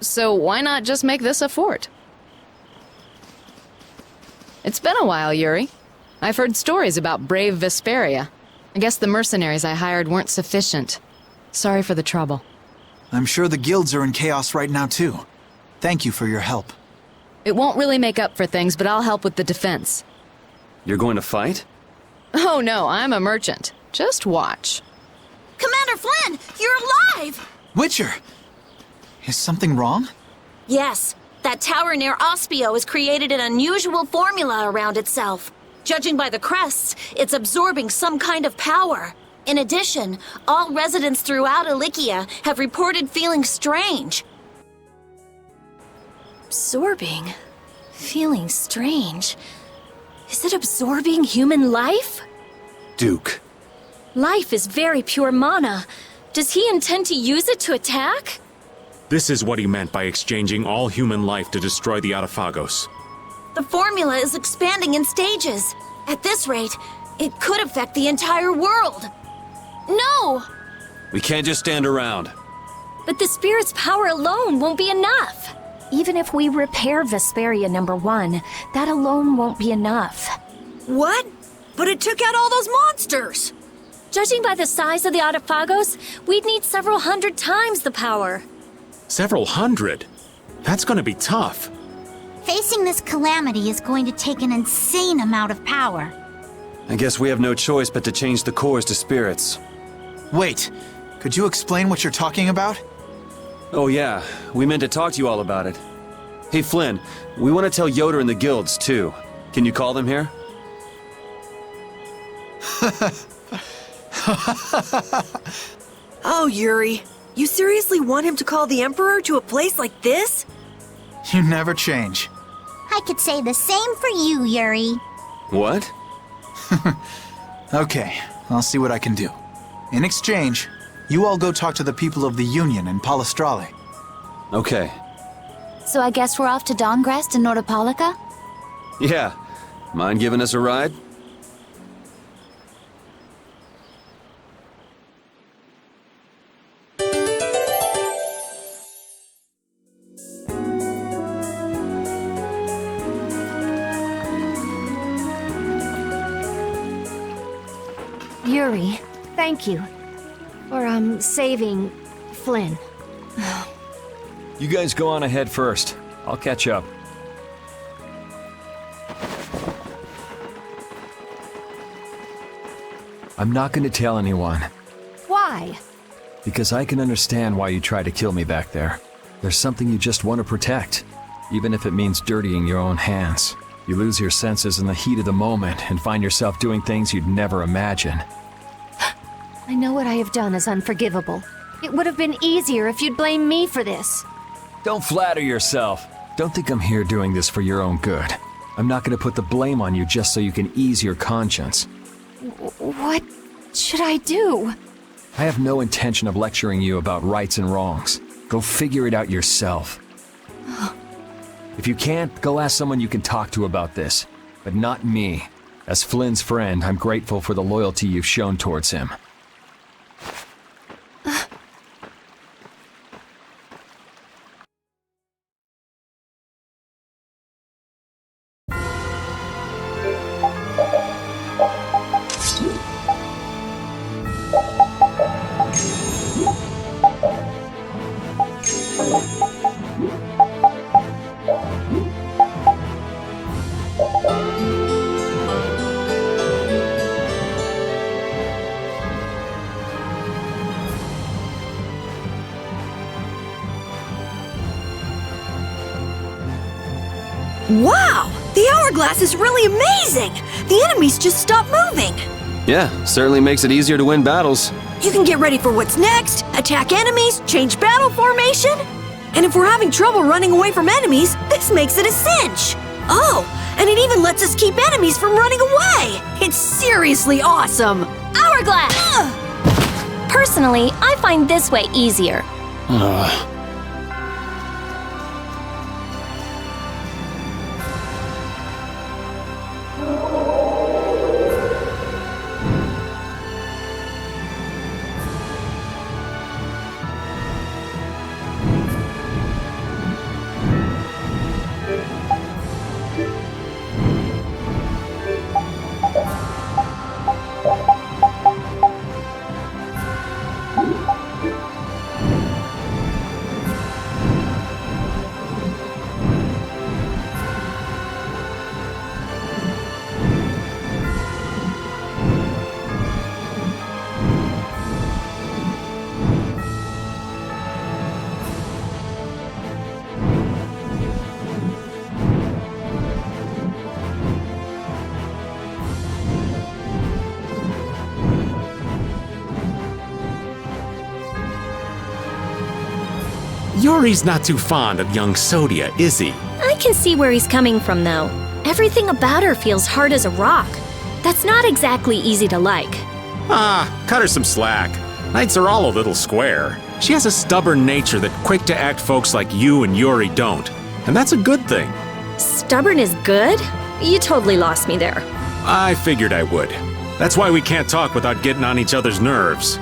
S15: So why not just make this a fort? It's been a while, Yuri. I've heard stories about brave Vesperia. I guess the mercenaries I hired weren't sufficient. Sorry for the trouble.
S14: I'm sure the guilds are in chaos right now, too. Thank you for your help.
S15: It won't really make up for things, but I'll help with the defense.
S3: You're going to fight?
S15: Oh no, I'm a merchant. Just watch.
S10: Commander Flynn, you're alive!
S14: Witcher! Is something wrong?
S10: Yes, that tower near Ospio has created an unusual formula around itself. Judging by the crests, it's absorbing some kind of power. In addition, all residents throughout Ilikia have reported feeling strange.
S8: Absorbing? Feeling strange? Is it absorbing human life?
S3: Duke.
S8: Life is very pure mana. Does he intend to use it to attack?
S2: This is what he meant by exchanging all human life to destroy the Autophagos.
S10: The formula is expanding in stages. At this rate, it could affect the entire world. No!
S3: We can't just stand around.
S8: But the spirit's power alone won't be enough. Even if we repair Vesperia #1, that alone won't be enough.
S4: What? But it took out all those monsters!
S8: Judging by the size of the Autophagos, we'd need several hundred times the power.
S2: Several hundred? That's gonna be tough.
S5: Facing this calamity is going to take an insane amount of power.
S3: I guess we have no choice but to change the cores to spirits.
S14: Wait, could you explain what you're talking about?
S3: Oh yeah, we meant to talk to you all about it. Hey Flynn, we want to tell Yoder and the guilds too. Can you call them here?
S4: Oh, Yuri. You seriously want him to call the Emperor to a place like this?
S14: You never change.
S5: I could say the same for you, Yuri.
S3: What?
S14: Okay, I'll see what I can do. In exchange, you all go talk to the people of the Union in Palestrale.
S3: Okay.
S11: So I guess we're off to Dawngrest and Nordopolica?
S3: Yeah. Mind giving us a ride?
S6: Yuri, thank you for, saving Flynn.
S9: You guys go on ahead first. I'll catch up. I'm not going to tell anyone.
S6: Why?
S9: Because I can understand why you tried to kill me back there. There's something you just want to protect, even if it means dirtying your own hands. You lose your senses in the heat of the moment and find yourself doing things you'd never imagine.
S6: I know what I have done is unforgivable. It would have been easier if you'd blame me for this.
S9: Don't flatter yourself. Don't think I'm here doing this for your own good. I'm not going to put the blame on you just so you can ease your conscience.
S6: What should I do?
S9: I have no intention of lecturing you about rights and wrongs. Go figure it out yourself. If you can't, go ask someone you can talk to about this. But not me. As Flynn's friend, I'm grateful for the loyalty you've shown towards him.
S4: Wow! The hourglass is really amazing! The enemies just stop moving!
S3: Yeah, certainly makes it easier to win battles.
S4: You can get ready for what's next, attack enemies, change battle formation. And if we're having trouble running away from enemies, this makes it a cinch! Oh, and it even lets us keep enemies from running away! It's seriously awesome!
S8: Hourglass! Personally, I find this way easier.
S2: Yuri's not too fond of young Sodia, is he?
S8: I can see where he's coming from, though. Everything about her feels hard as a rock. That's not exactly easy to like.
S2: Cut her some slack. Knights are all a little square. She has a stubborn nature that quick-to-act folks like you and Yuri don't. And that's a good thing.
S8: Stubborn is good? You totally lost me there.
S2: I figured I would. That's why we can't talk without getting on each other's nerves.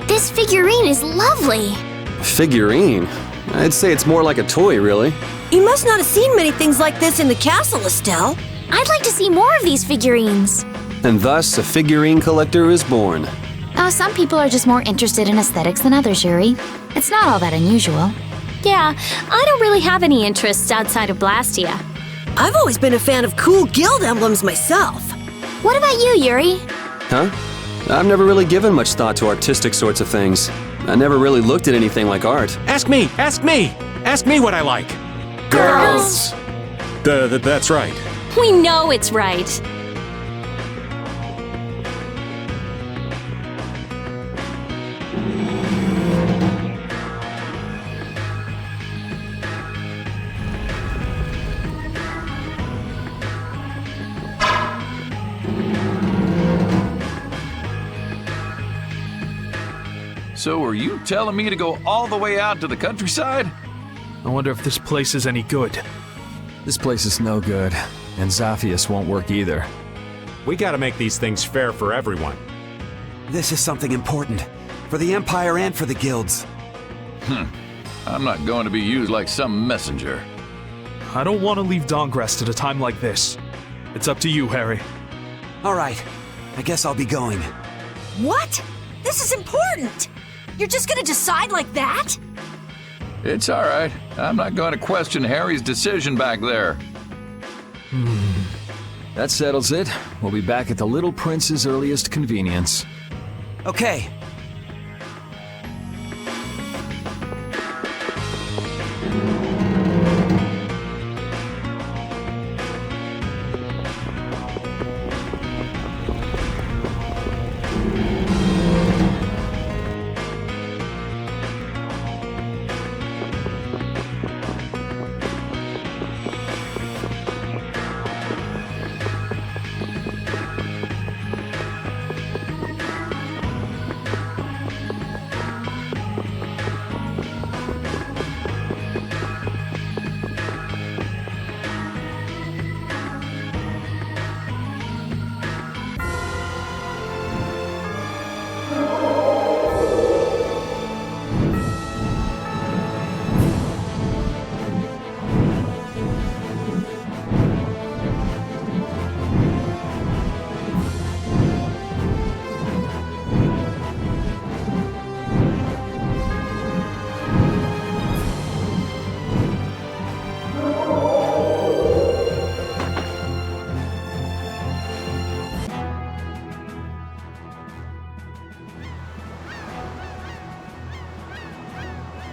S1: This figurine is lovely.
S3: Figurine? I'd say it's more like a toy, really.
S4: You must not have seen many things like this in the castle, Estelle.
S1: I'd like to see more of these figurines.
S3: And thus, a figurine collector is born.
S16: Oh, some people are just more interested in aesthetics than others, Yuri. It's not all that unusual.
S8: Yeah, I don't really have any interests outside of Blastia.
S4: I've always been a fan of cool guild emblems myself.
S16: What about you, Yuri?
S3: Huh? I've never really given much thought to artistic sorts of things. I never really looked at anything like art.
S2: Ask me! Ask me! Ask me what I like!
S8: Girls!
S2: That's right.
S8: We know it's right.
S17: So are you telling me to go all the way out to the countryside?
S12: I wonder if this place is any good.
S9: This place is no good, and Zaphius won't work either.
S2: We gotta make these things fair for everyone.
S18: This is something important. For the Empire and for the guilds.
S17: I'm not going to be used like some messenger.
S12: I don't want to leave Dongrest at a time like this. It's up to you, Harry.
S18: All right. I guess I'll be going.
S4: What? This is important! You're just gonna decide like that?
S17: It's all right. I'm not going to question Harry's decision back there.
S9: That settles it. We'll be back at the Little Prince's earliest convenience.
S18: Okay.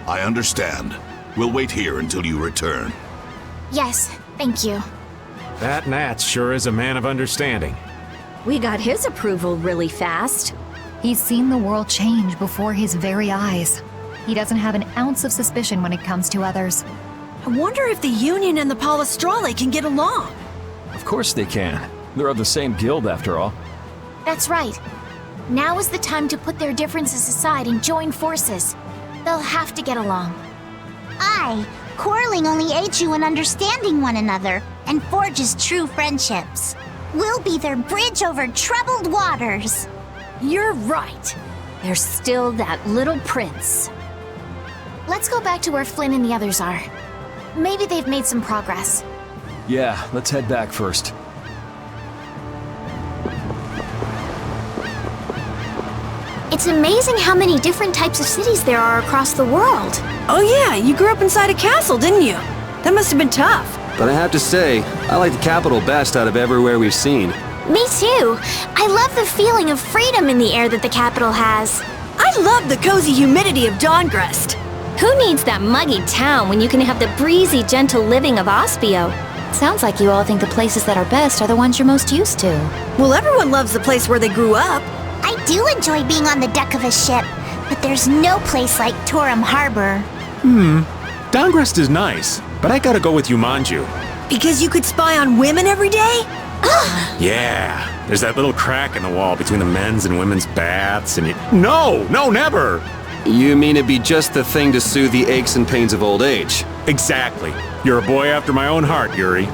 S19: I understand. We'll wait here until you return.
S5: Yes, thank you.
S2: That Nats sure is a man of understanding.
S8: We got his approval really fast.
S11: He's seen the world change before his very eyes. He doesn't have an ounce of suspicion when it comes to others.
S4: I wonder if the Union and the Palestrale can get along.
S9: Of course they can. They're of the same guild, after all.
S5: That's right. Now is the time to put their differences aside and join forces. They'll have to get along. Aye, quarreling only aids you in understanding one another and forges true friendships. We'll be their bridge over troubled waters.
S4: You're right.
S8: There's still that little prince.
S5: Let's go back to where Flynn and the others are. Maybe they've made some progress.
S9: Yeah, let's head back first.
S5: It's amazing how many different types of cities there are across the world.
S4: Oh yeah, you grew up inside a castle, didn't you? That must have been tough.
S3: But I have to say, I like the capital best out of everywhere we've seen.
S5: Me too. I love the feeling of freedom in the air that the capital has.
S4: I love the cozy humidity of Dongrest.
S8: Who needs that muggy town when you can have the breezy, gentle living of Ospio?
S16: Sounds like you all think the places that are best are the ones you're most used to.
S4: Well, everyone loves the place where they grew up.
S5: I do enjoy being on the deck of a ship, but there's no place like Torum Harbor.
S2: Dongrest is nice, but I gotta go with Jumanju.
S4: Because you could spy on women every day?
S2: Yeah, there's that little crack in the wall between the men's and women's baths, and you... No, never!
S3: You mean it'd be just the thing to soothe the aches and pains of old age?
S2: Exactly. You're a boy after my own heart, Yuri.